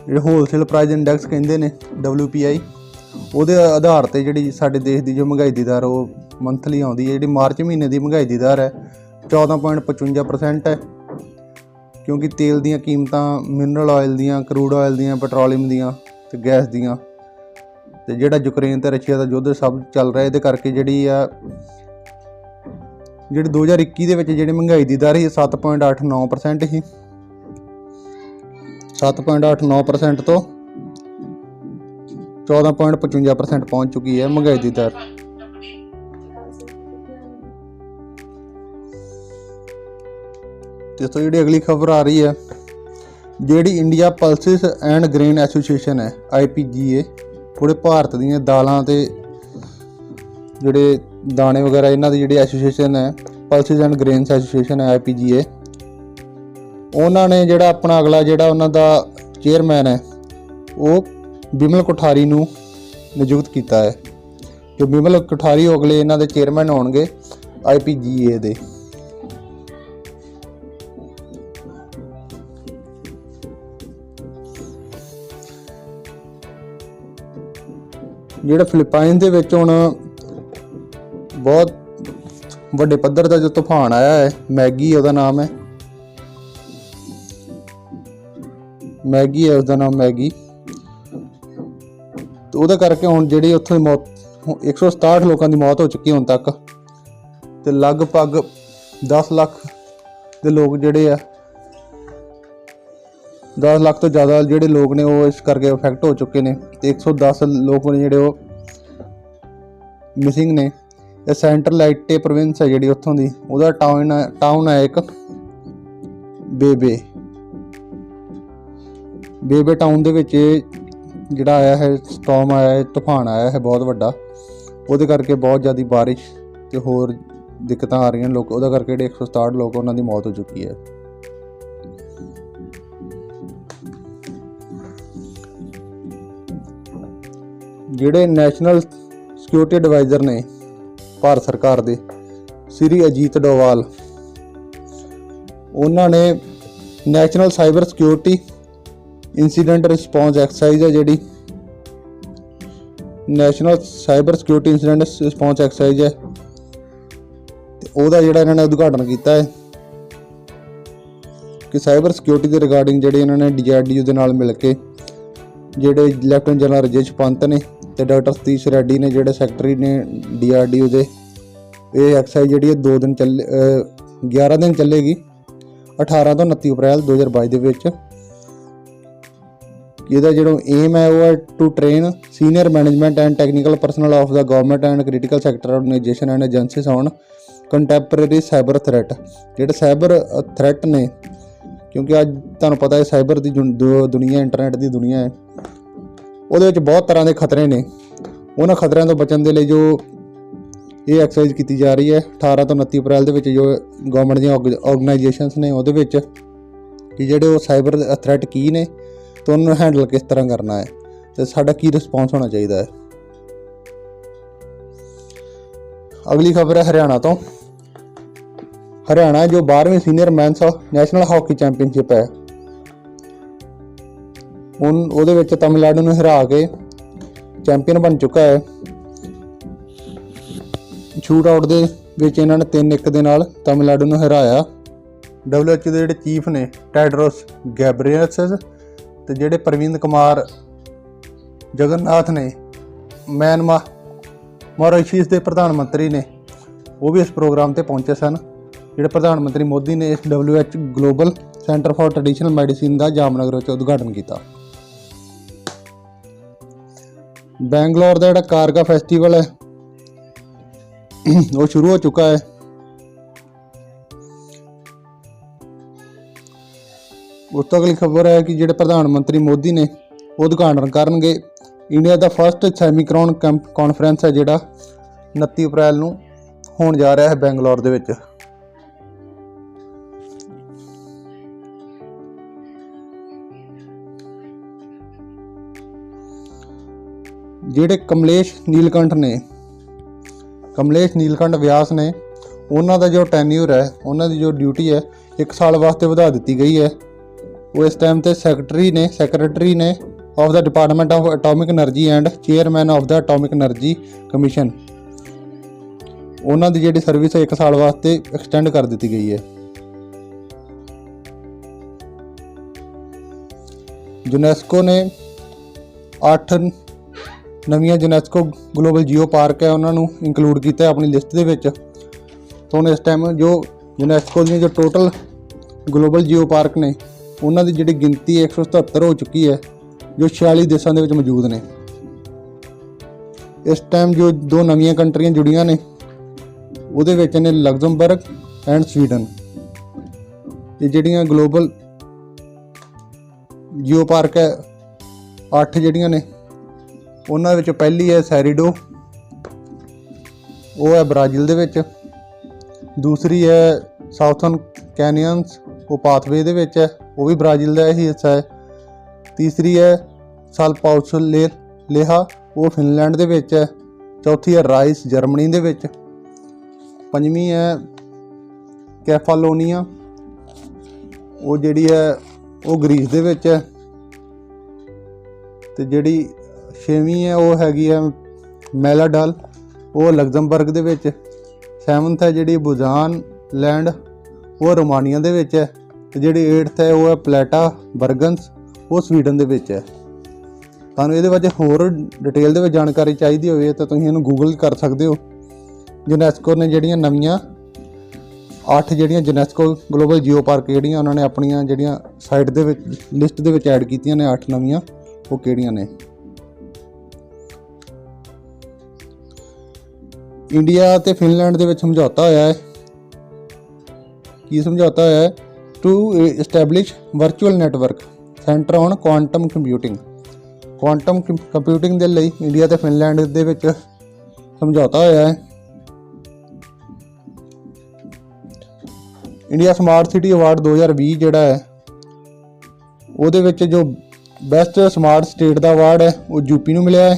ਜਿਹੜੇ ਹੋਲਸੇਲ ਪ੍ਰਾਈਸ ਇੰਡੈਕਸ ਕਹਿੰਦੇ ਨੇ WPI, ਉਹਦੇ ਆਧਾਰ ਤੇ ਜਿਹੜੀ ਸਾਡੇ ਦੇਸ਼ ਦੀ ਜੋ ਮਹਿੰਗਾਈ ਦੀ ਦਰ ਉਹ ਮੰਥਲੀ ਆਉਂਦੀ ਹੈ। ਜਿਹੜੀ ਮਾਰਚ ਮਹੀਨੇ ਦੀ ਮਹਿੰਗਾਈ ਦੀ ਦਰ ਹੈ 14.55% ਹੈ, ਕਿਉਂਕਿ ਤੇਲ ਦੀਆਂ ਕੀਮਤਾਂ, ਮਿਨਰਲ ਆਇਲ ਦੀਆਂ, ਕਰੂਡ ਆਇਲ ਦੀਆਂ, ਪੈਟਰੋਲੀਅਮ ਦੀਆਂ ਤੇ ਗੈਸ ਦੀਆਂ ਤੇ ਜਿਹੜਾ ਯੂਕਰੇਨ ਤੇ ਰਸ਼ੀਆ ਦਾ ਯੁੱਧ ਸਭ ਚੱਲ ਰਿਹਾ, ਇਹਦੇ ਕਰਕੇ ਜਿਹੜੀ 2021 ਦੇ ਵਿੱਚ ਜਿਹੜੀ ਮਹਿੰਗਾਈ ਦੀ ਦਰ ਸੀ 7.89% ਸੀ। 7.89% ਤੋਂ 14.55% ਪਹੁੰਚ ਚੁੱਕੀ ਹੈ ਮਹਿੰਗਾਈ ਦੀ ਦਰ। ਤੇ ਤੋਂ ਜਿਹੜੀ ਅਗਲੀ ਖਬਰ ਆ ਰਹੀ ਹੈ, ਜਿਹੜੀ India pulses and grain association ਹੈ IPGA, ਪੂਰੇ ਭਾਰਤ ਦੀਆਂ ਦਾਲਾਂ ਤੇ ਜਿਹੜੇ ਦਾਣੇ ਵਗੈਰਾ ਇਹਨਾਂ ਦੀ ਜਿਹੜੀ ਐਸੋਸੀਏਸ਼ਨ ਹੈ, ਪਲਸਿਸ ਐਂਡ ਗ੍ਰੇਨਸ ਐਸੋਸੀਏਸ਼ਨ ਹੈ IPGA, ਉਹਨਾਂ ਨੇ ਜਿਹੜਾ ਆਪਣਾ ਅਗਲਾ ਜਿਹੜਾ ਉਹਨਾਂ ਦਾ ਚੇਅਰਮੈਨ ਹੈ ਉਹ ਬਿਮਲ ਕੋਠਾਰੀ ਨੂੰ ਨਿਯੁਕਤ ਕੀਤਾ ਹੈ। ਜੋ ਬਿਮਲ ਕੋਠਾਰੀ ਅਗਲੇ ਇਹਨਾਂ ਦੇ ਚੇਅਰਮੈਨ ਹੋਣਗੇ IPGA ਦੇ। ਜਿਹੜਾ ਫਿਲੀਪਾਈਨ ਦੇ ਵਿੱਚ ਹੁਣ ਬਹੁਤ ਵੱਡੇ ਪੱਧਰ ਦਾ ਜੋ ਤੂਫਾਨ ਆਇਆ ਹੈ, ਮੈਗੀ ਉਹਦਾ ਨਾਮ ਹੈ, ਮੈਗੀ ਹੈ ਉਸਦਾ ਨਾਮ, ਮੈਗੀ। ਤੇ ਉਹਦੇ ਕਰਕੇ ਹੁਣ ਜਿਹੜੀ ਉੱਥੇ ਮੌਤ 167 ਲੋਕਾਂ ਦੀ ਮੌਤ ਹੋ ਚੁੱਕੀ ਹੁਣ ਤੱਕ, ਤੇ ਲਗਭਗ 10 ਲੱਖ ਦੇ ਲੋਕ ਜਿਹੜੇ ਆ, 10 ਲੱਖ ਤੋਂ ਜ਼ਿਆਦਾ ਜਿਹੜੇ ਲੋਕ ਨੇ ਉਹ ਇਸ ਕਰਕੇ ਅਫੈਕਟ ਹੋ ਚੁੱਕੇ ਨੇ, ਤੇ 110 ਲੋਕ ਨੇ ਜਿਹੜੇ ਉਹ ਮਿਸਿੰਗ ਨੇ। ਇਹ ਸੈਂਟਰਲ ਲਾਈਟੇ ਪ੍ਰੋਵਿੰਸ ਹੈ ਜਿਹੜੀ ਉੱਥੋਂ ਦੀ, ਉਹਦਾ ਟਾਊਨ ਹੈ ਇੱਕ ਬੇਬੇ ਟਾਊਨ ਦੇ ਵਿੱਚ ਜਿਹੜਾ ਆਇਆ ਹੈ ਸਟੋਰਮ ਆਇਆ ਹੈ, ਤੂਫਾਨ ਆਇਆ ਹੈ ਬਹੁਤ ਵੱਡਾ। ਉਹਦੇ ਕਰਕੇ ਬਹੁਤ ਜ਼ਿਆਦਾ ਬਾਰਿਸ਼ ਤੇ ਹੋਰ ਦਿੱਕਤਾਂ ਆ ਰਹੀਆਂ ਲੋਕ, ਉਹਦਾ ਕਰਕੇ ਜਿਹੜੇ 167 ਲੋਕ ਉਹਨਾਂ ਦੀ ਮੌਤ ਹੋ ਚੁੱਕੀ ਹੈ। ਜਿਹੜੇ ਨੈਸ਼ਨਲ ਸਿਕਿਉਰਿਟੀ ਐਡਵਾਈਜ਼ਰ ਨੇ ਭਾਰਤ ਸਰਕਾਰ ਦੇ, ਸ੍ਰੀ ਅਜੀਤ ਡੋਵਾਲ, ਉਹਨਾਂ ਨੇ national cyber security incident response exercise ਹੈ ਜਿਹੜੀ national cyber security incident response exercise ਹੈ, ਤੇ ਉਹਦਾ ਜਿਹੜਾ ਇਹਨਾਂ ਨੇ ਉਦਘਾਟਨ ਕੀਤਾ ਹੈ ਕਿ ਸਾਈਬਰ ਸਿਕਿਉਰਿਟੀ ਦੇ ਰਿਗਾਰਡਿੰਗ ਜਿਹੜੇ ਇਹਨਾਂ ਨੇ DRDO ਦੇ ਨਾਲ ਮਿਲ ਕੇ, ਜਿਹੜੇ ਲੈਫਟੀਨੈਂਟ ਜਨਰਲ ਰਜੇਸ਼ ਪੰਤ ਨੇ ਤੇ ਡਾਕਟਰ ਸਤੀਸ਼ ਰੈਡੀ ਨੇ ਜਿਹੜੇ ਸੈਕਟਰੀ ਨੇ DRDO ਦੇ, ਇਹ ਐਕਸਰਸਾਈਜ਼ ਜਿਹੜੀ 2 ਦਿਨ 11 ਦਿਨ ਚੱਲੇਗੀ, 18 ਤੋਂ 29 ਅਪ੍ਰੈਲ 2022 ਦੇ ਵਿੱਚ। ਇਹਦਾ ਜਿਹੜਾ ਏਮ ਹੈ ਉਹ ਹੈ to train senior management and technical personnel of the government and critical sector organisation and agencies on contemporary cyber threat. ਜਿਹੜੇ ਸਾਈਬਰ ਥ੍ਰੈਟ ਨੇ, ਕਿਉਂਕਿ ਅੱਜ ਤੁਹਾਨੂੰ ਪਤਾ ਹੈ ਸਾਈਬਰ ਦੀ ਦੁਨੀਆ, ਇੰਟਰਨੈਟ ਦੀ ਦੁਨੀਆ ਹੈ, ਉਹਦੇ ਵਿੱਚ ਬਹੁਤ ਤਰ੍ਹਾਂ ਦੇ ਖਤਰੇ ਨੇ। ਉਹਨਾਂ ਖਤਰਿਆਂ ਤੋਂ ਬਚਣ ਦੇ ਲਈ ਜੋ ਇਹ ਐਕਸਰਸਾਈਜ਼ ਕੀਤੀ ਜਾ ਰਹੀ ਹੈ 18 ਤੋਂ 29 ਅਪ੍ਰੈਲ ਦੇ ਵਿੱਚ, ਜੋ ਗਵਰਨਮੈਂਟ ਦੀਆਂ ਆਰਗੇਨਾਈਜੇਸ਼ਨਸ ਨੇ ਉਹਦੇ ਵਿੱਚ, ਕਿ ਜਿਹੜੇ ਉਹ ਸਾਈਬਰ ਥ੍ਰੈਟ ਕੀ ਨੇ ਤੇ ਉਹਨੂੰ ਹੈਂਡਲ ਕਿਸ ਤਰ੍ਹਾਂ ਕਰਨਾ ਹੈ ਤੇ ਸਾਡਾ ਕੀ ਰਿਸਪੌਂਸ ਹੋਣਾ ਚਾਹੀਦਾ ਹੈ। ਅਗਲੀ ਖਬਰ ਹੈ ਹਰਿਆਣਾ ਤੋਂ। ਹਰਿਆਣਾ ਜੋ 12ਵੀਂ senior men's national hockey championship ਹੈ, ਹੁਣ ਉਹਦੇ ਵਿੱਚ ਤਮਿਲਨਾਡੂ ਨੂੰ ਹਰਾ ਕੇ ਚੈਂਪੀਅਨ ਬਣ ਚੁੱਕਾ ਹੈ। ਸ਼ੂਟ ਆਊਟ ਦੇ ਵਿੱਚ ਇਹਨਾਂ ਨੇ 3-1 ਦੇ ਨਾਲ ਤਮਿਲਨਾਡੂ ਨੂੰ ਹਰਾਇਆ। WHO ਦੇ ਜਿਹੜੇ ਚੀਫ ਨੇ ਟੈਡਰੋਸ ਗੈਬਰੀਅਸਸ ਤੇ ਜਿਹੜੇ ਪ੍ਰਵੀਨ ਕੁਮਾਰ ਜਗਨਨਾਥ ਨੇ, ਮੌਰੀਸ਼ੀਅਸ ਦੇ ਪ੍ਰਧਾਨ ਮੰਤਰੀ ਨੇ, ਉਹ ਵੀ ਇਸ ਪ੍ਰੋਗਰਾਮ ਤੇ ਪਹੁੰਚੇ ਸਨ। ਜਿਹੜੇ ਪ੍ਰਧਾਨ ਮੰਤਰੀ ਮੋਦੀ ਨੇ ਇਸ WHO global centre for traditional medicine ਦਾ ਜਾਮਨਗਰ ਵਿੱਚ ਉਦਘਾਟਨ ਕੀਤਾ। ਬੈਂਗਲੌਰ ਦਾ ਜਿਹੜਾ ਕਾਰਗਾ ਫੈਸਟੀਵਲ ਹੈ ਉਹ ਸ਼ੁਰੂ ਹੋ ਚੁੱਕਾ ਹੈ। ਉਸ ਤੋਂ ਅਗਲੀ ਖਬਰ ਹੈ ਕਿ ਜਿਹੜੇ ਪ੍ਰਧਾਨ ਮੰਤਰੀ ਮੋਦੀ ਨੇ ਉਦਘਾਟਨ ਕਰਨਗੇ ਇੰਡੀਆ ਦਾ ਫਸਟ ਸੈਮੀਕਰੋਨ ਕਾਨਫਰੰਸ ਹੈ ਜਿਹੜਾ 29 ਅਪ੍ਰੈਲ ਨੂੰ ਹੋਣ ਜਾ ਰਿਹਾ ਹੈ ਬੈਂਗਲੌਰ ਦੇ ਵਿੱਚ। ਜਿਹੜੇ ਕਮਲੇਸ਼ ਨੀਲਕੰਠ ਵਿਆਸ ਨੇ, ਉਹਨਾਂ ਦਾ ਜੋ ਟੈਨਿਊਰ ਹੈ, ਉਹਨਾਂ ਦੀ ਜੋ ਡਿਊਟੀ ਹੈ 1 ਸਾਲ ਵਾਸਤੇ ਵਧਾ ਦਿੱਤੀ ਗਈ ਹੈ। ਉਹ ਇਸ ਟਾਈਮ ਤੇ ਸੈਕਟਰੀ ਨੇ of the department of atomic energy and chairman of the atomic energy commission. ਉਹਨਾਂ ਦੀ ਜਿਹੜੀ ਸਰਵਿਸ ਹੈ 1 ਸਾਲ ਵਾਸਤੇ ਐਕਸਟੈਂਡ ਕਰ ਦਿੱਤੀ ਗਈ ਹੈ। ਯੂਨੈਸਕੋ ਨੇ 8 ਨਵੀਆਂ ਯੂਨੈਸਕੋ ਗਲੋਬਲ ਜੀਓ ਪਾਰਕ ਹੈ ਉਹਨਾਂ ਨੂੰ ਇੰਕਲੂਡ ਕੀਤਾ ਆਪਣੀ ਲਿਸਟ ਦੇ ਵਿੱਚ। ਤਾਂ ਹੁਣ ਇਸ ਟਾਈਮ ਜੋ ਯੂਨੈਸਕੋ ਦੀਆਂ ਜੋ ਟੋਟਲ ਗਲੋਬਲ ਜੀਓ ਪਾਰਕ ਨੇ ਉਹਨਾਂ ਦੀ ਜਿਹੜੀ ਗਿਣਤੀ 177 ਹੋ ਚੁੱਕੀ ਹੈ, ਜੋ 46 ਦੇਸ਼ਾਂ ਦੇ ਵਿੱਚ ਮੌਜੂਦ ਨੇ। ਇਸ ਟਾਈਮ ਜੋ 2 ਨਵੀਆਂ ਕੰਟਰੀਆਂ ਜੁੜੀਆਂ ਨੇ ਉਹਦੇ ਵਿੱਚ ਨੇ ਲਗਜ਼ਮਬਰਗ ਐਂਡ ਸਵੀਡਨ। ਇਹ ਜਿਹੜੀਆਂ ਗਲੋਬਲ ਜੀਓ ਪਾਰਕ ਹੈ 8 ਜਿਹੜੀਆਂ ਨੇ, ਉਹਨਾਂ ਵਿੱਚ ਪਹਿਲੀ ਹੈ ਸੈਰੀਡੋ, ਉਹ ਹੈ ਬ੍ਰਾਜ਼ੀਲ ਦੇ ਵਿੱਚ। ਦੂਸਰੀ ਹੈ ਸਾਊਥਰਨ ਕੈਨੀਅਨਸ, ਉਹ ਪਾਥਵੇ ਦੇ ਵਿੱਚ ਹੈ, ਉਹ ਵੀ ਬ੍ਰਾਜ਼ੀਲ ਦਾ ਹੀ ਹਿੱਸਾ ਹੈ। ਤੀਸਰੀ ਹੈ ਸਾਲ ਪਾਉਸ ਲੇਹਾ, ਉਹ ਫਿਨਲੈਂਡ ਦੇ ਵਿੱਚ ਹੈ। ਚੌਥੀ ਹੈ ਰਾਈਸ, ਜਰਮਨੀ ਦੇ ਵਿੱਚ। ਪੰਜਵੀਂ ਹੈ ਕੈਫਾਲੋਨੀਆ, ਉਹ ਜਿਹੜੀ ਹੈ ਉਹ ਗਰੀਸ ਦੇ ਵਿੱਚ ਹੈ। ਅਤੇ ਜਿਹੜੀ ਛੇਵੀਂ ਹੈ ਉਹ ਹੈਗੀ ਹੈ ਮੈਲਾਡਲ, ਉਹ ਲਗਜ਼ਮਬਰਗ ਦੇ ਵਿੱਚ। ਸੈਵਨਥ ਹੈ ਜਿਹੜੀ ਬੁਜ਼ਾਨ ਲੈਂਡ, ਉਹ ਰੋਮਾਨੀਆ ਦੇ ਵਿੱਚ ਹੈ। ਅਤੇ ਜਿਹੜੀ 8th ਹੈ ਉਹ ਹੈ ਪਲੇਟਾ ਬਰਗਨਸ, ਉਹ ਸਵੀਡਨ ਦੇ ਵਿੱਚ ਹੈ। ਤੁਹਾਨੂੰ ਇਹਦੇ ਬਾਰੇ ਹੋਰ ਡਿਟੇਲ ਦੇ ਵਿੱਚ ਜਾਣਕਾਰੀ ਚਾਹੀਦੀ ਹੋਵੇ ਤਾਂ ਤੁਸੀਂ ਇਹਨੂੰ ਗੂਗਲ ਕਰ ਸਕਦੇ ਹੋ। ਯੂਨੈਸਕੋ ਨੇ ਜਿਹੜੀਆਂ ਨਵੀਆਂ 8 ਜਿਹੜੀਆਂ ਯੂਨੈਸਕੋ ਗਲੋਬਲ ਜੀਓ ਪਾਰਕ ਜਿਹੜੀਆਂ ਉਹਨਾਂ ਨੇ ਆਪਣੀਆਂ ਜਿਹੜੀਆਂ ਸਾਈਟ ਦੇ ਵਿੱਚ ਲਿਸਟ ਦੇ ਵਿੱਚ ਐਡ ਕੀਤੀਆਂ ਨੇ 8 ਨਵੀਆਂ, ਉਹ ਕਿਹੜੀਆਂ ਨੇ। ਇੰਡੀਆ ਅਤੇ ਫਿਨਲੈਂਡ ਦੇ ਵਿੱਚ ਸਮਝੌਤਾ ਹੋਇਆ ਹੈ। ਕੀ ਸਮਝੌਤਾ ਹੋਇਆ ਹੈ? To establish virtual network centre on quantum computing. Quantum computing ਦੇ ਲਈ ਇੰਡੀਆ ਅਤੇ ਫਿਨਲੈਂਡ ਦੇ ਵਿੱਚ ਸਮਝੌਤਾ ਹੋਇਆ ਹੈ। ਇੰਡੀਆ ਸਮਾਰਟ ਸਿਟੀ ਅਵਾਰਡ 2020 ਜਿਹੜਾ ਹੈ ਉਹਦੇ ਵਿੱਚ ਜੋ ਬੈਸਟ ਸਮਾਰਟ ਸਟੇਟ ਦਾ ਅਵਾਰਡ ਹੈ ਉਹ ਯੂਪੀ ਨੂੰ ਮਿਲਿਆ ਹੈ।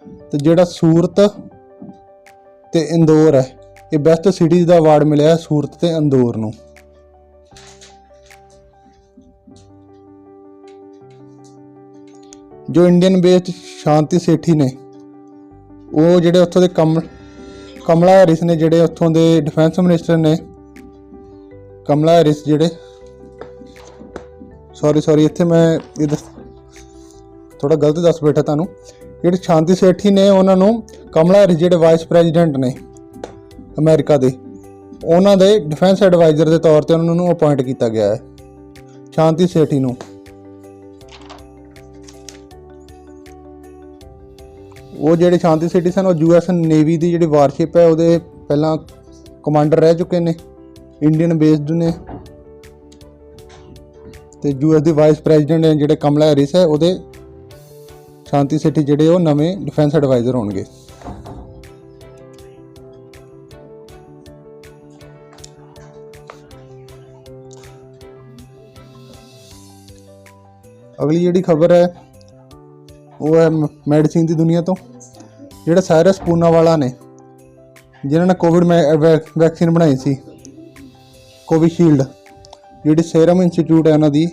ਅਤੇ ਜਿਹੜਾ ਸੂਰਤ ਅਤੇ ਇੰਦੌਰ ਹੈ, ਇਹ ਬੈਸਟ ਸਿਟੀਜ਼ ਦਾ ਅਵਾਰਡ ਮਿਲਿਆ ਹੈ ਸੂਰਤ ਅਤੇ ਇੰਦੌਰ ਨੂੰ। ਜੋ ਇੰਡੀਅਨ ਬੇਸਡ ਸ਼ਾਂਤੀ ਸੇਠੀ ਨੇ, ਉਹ ਜਿਹੜੇ ਉੱਥੋਂ ਦੇ ਕਮਲਾ ਹੈਰਿਸ ਨੇ, ਜਿਹੜੇ ਉੱਥੋਂ ਦੇ ਡਿਫੈਂਸ ਮਿਨਿਸਟਰ ਨੇ ਕਮਲਾ ਹੈਰਿਸ, ਜਿਹੜੇ ਸੌਰੀ ਇੱਥੇ ਮੈਂ ਇਹ ਥੋੜ੍ਹਾ ਗਲਤ ਦੱਸ ਬੈਠਾ ਤੁਹਾਨੂੰ। ਜਿਹੜੇ ਸ਼ਾਂਤੀ ਸੇਠੀ ਨੇ ਉਹਨਾਂ ਨੂੰ ਕਮਲਾ ਹੈਰਿਸ ਜਿਹੜੇ ਵਾਈਸ ਪ੍ਰੈਜ਼ੀਡੈਂਟ ਨੇ ਅਮਰੀਕਾ ਦੇ, ਉਹਨਾਂ ਦੇ ਡਿਫੈਂਸ ਐਡਵਾਈਜ਼ਰ ਦੇ ਤੌਰ 'ਤੇ ਉਹਨਾਂ ਨੂੰ ਅਪੁਆਇੰਟ ਕੀਤਾ ਗਿਆ ਹੈ, ਸ਼ਾਂਤੀ ਸੇਠੀ ਨੂੰ। ਉਹ ਜਿਹੜੇ ਸ਼ਾਂਤੀ ਸੇਠੀ ਸਨ ਉਹ US ਨੇਵੀ ਦੀ ਜਿਹੜੀ ਵਾਰਸ਼ਿਪ ਹੈ ਉਹਦੇ ਪਹਿਲਾਂ ਕਮਾਂਡਰ ਰਹਿ ਚੁੱਕੇ ਨੇ, ਇੰਡੀਅਨ ਬੇਸਡ ਨੇ। ਅਤੇ US ਦੇ ਵਾਈਸ ਪ੍ਰੈਜ਼ੀਡੈਂਟ ਨੇ ਜਿਹੜੇ ਕਮਲਾ ਹੈਰਿਸ ਹੈ, ਉਹਦੇ ਸ਼ਾਂਤੀ ਸੇਠੀ ਜਿਹੜੇ ਉਹ ਨਵੇਂ ਡਿਫੈਂਸ ਐਡਵਾਈਜ਼ਰ ਹੋਣਗੇ। ਅਗਲੀ ਜਿਹੜੀ ਖਬਰ ਹੈ ਉਹ ਹੈ ਮੈਡੀਸਿਨ ਦੀ ਦੁਨੀਆ ਤੋਂ। ਜਿਹੜੇ ਸਾਇਰਸ ਪੂਨਾਵਾਲਾ ਨੇ, ਜਿਨ੍ਹਾਂ ਨੇ ਕੋਵਿਡ ਵੈਕਸੀਨ ਬਣਾਈ ਸੀ ਕੋਵਿਸ਼ੀਲਡ, ਜਿਹੜੀ ਸੇਰਮ ਇੰਸਟੀਚਿਊਟ ਹੈ ਉਹਨਾਂ ਦੀ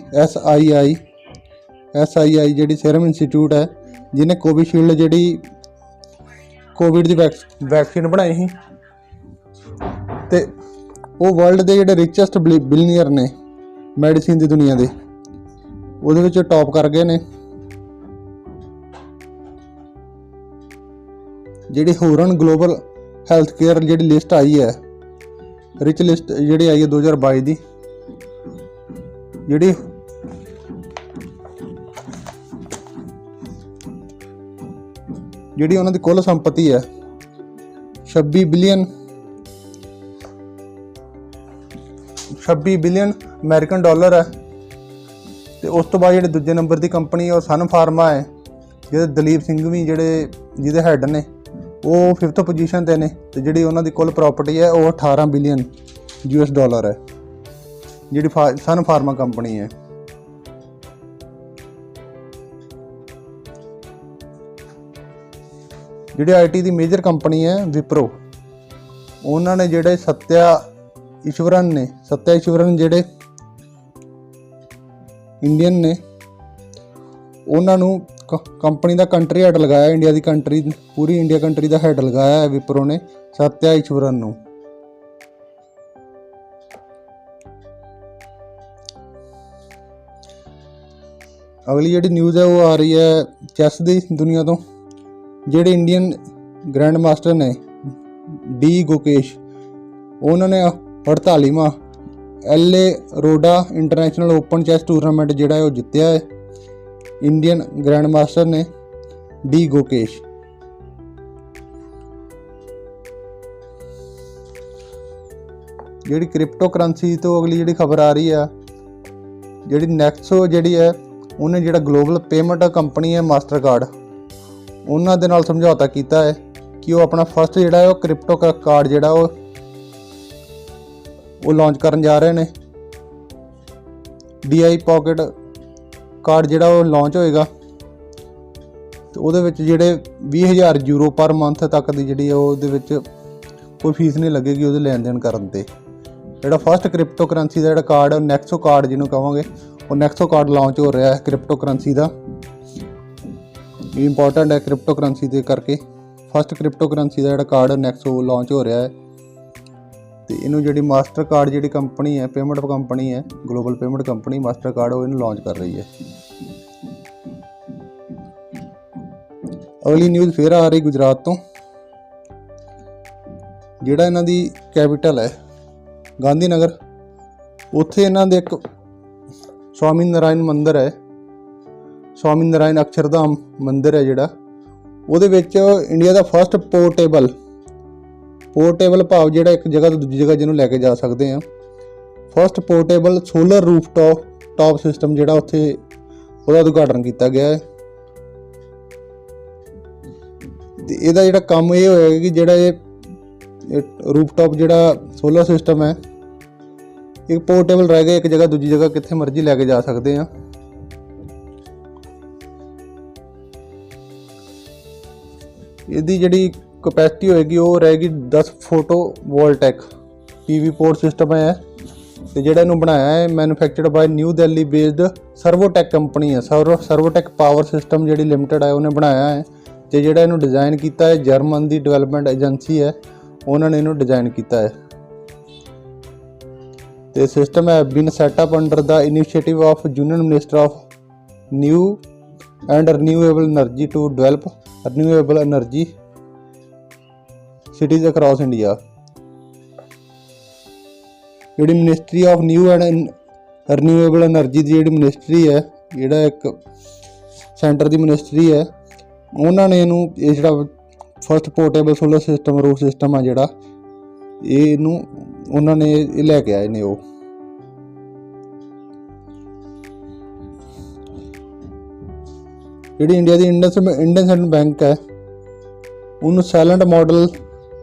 SII ਜਿਹੜੀ ਸੇਰਮ ਇੰਸਟੀਚਿਊਟ ਹੈ, ਜਿਹਨੇ ਕੋਵਿਸ਼ੀਲਡ ਜਿਹੜੀ ਕੋਵਿਡ ਦੀ ਵੈਕਸੀਨ ਬਣਾਈ ਸੀ। ਅਤੇ ਉਹ ਵਰਲਡ ਦੇ ਜਿਹੜੇ ਰਿਚੈਸਟ ਬਿਲੀਨੀਅਰ ਨੇ ਮੈਡੀਸਿਨ ਦੀ ਦੁਨੀਆ ਦੇ, ਉਹਦੇ ਵਿੱਚ ਟੌਪ ਕਰ ਗਏ ਨੇ। ਜਿਹੜੀ ਹੋਰਨ ਗਲੋਬਲ ਹੈਲਥ ਕੇਅਰ ਜਿਹੜੀ ਲਿਸਟ ਆਈ ਹੈ, ਰਿਚ ਲਿਸਟ ਜਿਹੜੀ ਆਈ ਹੈ 2022 ਦੀ, ਜਿਹੜੀ ਉਹਨਾਂ ਦੀ ਕੁੱਲ ਸੰਪਤੀ ਹੈ 26 ਬਿਲੀਅਨ ਅਮਰੀਕਨ ਡਾਲਰ ਹੈ। ਅਤੇ ਉਸ ਤੋਂ ਬਾਅਦ ਜਿਹੜੇ ਦੂਜੇ ਨੰਬਰ ਦੀ ਕੰਪਨੀ ਹੈ ਉਹ ਸਨ ਫਾਰਮਾ ਹੈ, ਜਿਹਦੇ ਦਲੀਪ ਸਿੰਘਵੀ ਜਿਹਦੇ ਹੈੱਡ ਨੇ, ਉਹ 5th ਪੋਜੀਸ਼ਨ 'ਤੇ ਨੇ। ਅਤੇ ਜਿਹੜੀ ਉਹਨਾਂ ਦੀ ਕੁੱਲ ਪ੍ਰਾਪਰਟੀ ਹੈ ਉਹ 18 ਬਿਲੀਅਨ US ਡਾਲਰ ਹੈ, ਜਿਹੜੀ ਸਨ ਫਾਰਮਾ ਕੰਪਨੀ ਹੈ। ਜਿਹੜੀ IT ਦੀ ਮੇਜਰ ਕੰਪਨੀ ਹੈ ਵਿਪਰੋ, ਉਹਨਾਂ ਨੇ ਜਿਹੜੇ ਸੱਤਿਆ ਈਸ਼ਵਰਨ ਜਿਹੜੇ ਇੰਡੀਅਨ ਨੇ, ਉਹਨਾਂ ਨੂੰ ਕੰਪਨੀ ਦਾ ਕੰਟਰੀ ਹੈਡ ਲਗਾਇਆ। ਇੰਡੀਆ ਦੀ ਪੂਰੀ ਇੰਡੀਆ ਕੰਟਰੀ ਦਾ ਹੈਡ ਲਗਾਇਆ ਹੈ ਵਿਪਰੋ ਨੇ ਸੱਤਿਆ ਈਸ਼ਵਰਨ ਨੂੰ। ਅਗਲੀ ਜਿਹੜੀ ਨਿਊਜ਼ ਹੈ ਉਹ ਆ ਰਹੀ ਹੈ ਚੈਸ ਦੀ ਦੁਨੀਆ ਤੋਂ। ਜਿਹੜੇ ਇੰਡੀਅਨ ਗ੍ਰੈਂਡ ਮਾਸਟਰ ਨੇ ਡੀ ਗੁਕੇਸ਼, ਉਹਨਾਂ ਨੇ 48ਵਾਂ LA Roda international open chess tournament ਜਿਹੜਾ ਹੈ ਉਹ ਜਿੱਤਿਆ ਹੈ। ਇੰਡੀਅਨ ਗ੍ਰੈਂਡ ਮਾਸਟਰ ਨੇ ਡੀ ਗੁਕੇਸ਼। ਜਿਹੜੀ ਕ੍ਰਿਪਟੋ ਕਰੰਸੀ ਤੋਂ ਅਗਲੀ ਜਿਹੜੀ ਖਬਰ ਆ ਰਹੀ ਆ, ਜਿਹੜੀ ਨੈਕਸੋ ਜਿਹੜੀ ਹੈ ਉਹਨੇ ਜਿਹੜਾ ਗਲੋਬਲ ਪੇਮੈਂਟ ਕੰਪਨੀ ਹੈ ਮਾਸਟਰਕਾਰਡ, ਉਹਨਾਂ ਦੇ ਨਾਲ ਸਮਝੌਤਾ ਕੀਤਾ ਹੈ कि वो अपना फस्ट जिहड़ा है क्रिप्टो कार्ड जिहड़ा वो लॉन्च करन जा रहे हैं। DI पॉकेट कार्ड जिहड़ा वो लॉन्च होएगा तो ਉਹਦੇ ਵਿੱਚ ਜਿਹੜੇ 20,000 यूरो पर मंथ तक ਦੀ ਜਿਹੜੀ ਉਹਦੇ ਵਿੱਚ ਕੋਈ ਫੀਸ ਨਹੀਂ ਲੱਗੇਗੀ ਉਹਦੇ ਲੈਣ ਦੇਣ ਕਰਨ ਤੇ। ਜਿਹੜਾ ਫਸਟ ਕ੍ਰਿਪਟੋ ਕਰੰਸੀ ਦਾ ਜਿਹੜਾ ਕਾਰਡ ਨੈਕਸੋ ਕਾਰਡ ਜਿਹਨੂੰ ਕਹਾਂਗੇ ਉਹ ਨੈਕਸੋ ਕਾਰਡ ਲਾਂਚ ਹੋ ਰਿਹਾ ਹੈ ਕ੍ਰਿਪਟੋ ਕਰੰਸੀ ਦਾ। ਇਹ ਇੰਪੋਰਟੈਂਟ ਹੈ ਕ੍ਰਿਪਟੋ ਕਰੰਸੀ ਦੇ ਕਰਕੇ। ਫਸਟ ਕ੍ਰਿਪਟੋ ਕਰੰਸੀ ਦਾ ਜਿਹੜਾ ਕਾਰਡ ਨੈਕਸੋ ਲਾਂਚ ਹੋ ਰਿਹਾ ਹੈ ਤੇ ਇਹਨੂੰ ਜਿਹੜੀ ਮਾਸਟਰ ਕਾਰਡ ਜਿਹੜੀ ਕੰਪਨੀ ਹੈ ਪੇਮੈਂਟ ਕੰਪਨੀ ਹੈ global payment company master card ਉਹ ਇਹਨੂੰ ਲਾਂਚ ਕਰ ਰਹੀ ਹੈ। ਅਗਲੀ ਨਿਊਜ਼ ਫਿਰ ਆ ਰਹੀ ਗੁਜਰਾਤ ਤੋਂ। ਜਿਹੜਾ ਇਹਨਾਂ ਦੀ ਕੈਪੀਟਲ ਹੈ ਗਾਂਧੀ ਨਗਰ, ਉੱਥੇ ਇਹਨਾਂ ਦੇ ਇੱਕ ਸਵਾਮੀ ਨਾਰਾਇਣ ਮੰਦਿਰ ਹੈ, ਸਵਾਮੀ ਨਾਰਾਇਣ ਅਕਸ਼ਰਧਾਮ ਮੰਦਿਰ ਹੈ ਜਿਹੜਾ, ਉਹਦੇ ਵਿੱਚ ਇੰਡੀਆ ਦਾ ਫਸਟ ਪੋਰਟੇਬਲ ਭਾਵ ਜਿਹੜਾ ਇੱਕ ਜਗ੍ਹਾ ਤੋਂ ਦੂਜੀ ਜਗ੍ਹਾ ਜਿਹਨੂੰ ਲੈ ਕੇ ਜਾ ਸਕਦੇ ਆ, ਫਸਟ ਪੋਰਟੇਬਲ ਸੋਲਰ ਰੂਫਟੌਪ ਸਿਸਟਮ ਜਿਹੜਾ ਉੱਥੇ ਉਹਦਾ ਉਦਘਾਟਨ ਕੀਤਾ ਗਿਆ ਹੈ। ਤੇ ਇਹਦਾ ਜਿਹੜਾ ਕੰਮ ਇਹ ਹੋਇਆ ਕਿ ਜਿਹੜਾ ਇਹ ਰੂਫਟੌਪ ਜਿਹੜਾ ਸੋਲਰ ਸਿਸਟਮ ਹੈ ਇੱਕ ਪੋਰਟੇਬਲ ਰਹਿ ਗਿਆ, ਇੱਕ ਜਗ੍ਹਾ ਦੂਜੀ ਜਗ੍ਹਾ ਕਿੱਥੇ ਮਰਜ਼ੀ ਲੈ ਕੇ ਜਾ ਸਕਦੇ ਆ। ਇਹਦੀ ਜਿਹੜੀ ਕਪੈਸਿਟੀ ਹੋਏਗੀ ਉਹ ਰਹੇਗੀ 10 photovoltaic PV port system ਹੈ ਤੇ ਜਿਹੜਾ ਇਹਨੂੰ ਬਣਾਇਆ ਹੈ manufactured by new Delhi based Servotech company ਹੈ। ਸਰਵੋਟੈਕ ਪਾਵਰ ਸਿਸਟਮ ਜਿਹੜੀ ਲਿਮਟਿਡ ਹੈ ਉਹਨੇ ਬਣਾਇਆ ਹੈ ਤੇ ਜਿਹੜਾ ਇਹਨੂੰ ਡਿਜ਼ਾਈਨ ਕੀਤਾ ਹੈ ਜਰਮਨ ਦੀ ਡਿਵੈਲਪਮੈਂਟ ਏਜੰਸੀ ਹੈ ਉਹਨਾਂ ਨੇ ਇਹਨੂੰ ਡਿਜ਼ਾਈਨ ਕੀਤਾ ਹੈ। ਤੇ ਸਿਸਟਮ ਹੈ been set up under the initiative of union minister of new and renewable energy to develop renewable energy cities across India. ਜਿਹੜੀ ministry of new and renewable energy ਦੀ ਜਿਹੜੀ ਮਿਨਿਸਟਰੀ ਹੈ, ਜਿਹੜਾ ਇੱਕ ਸੈਂਟਰ ਦੀ ਮਿਨਿਸਟਰੀ ਹੈ, ਉਹਨਾਂ ਨੇ ਇਹਨੂੰ ਇਹ ਜਿਹੜਾ first portable solar system roof system ਆ ਜਿਹੜਾ ਇਹਨੂੰ ਉਹਨਾਂ ਨੇ ਇਹ ਲੈ ਕੇ ਆਏ ਨੇ। ਉਹ ਜਿਹੜੀ ਇੰਡੀਆ ਦੀ ਇੰਡਸਇੰਡ ਬੈਂਕ ਹੈ ਉਹਨੂੰ silent model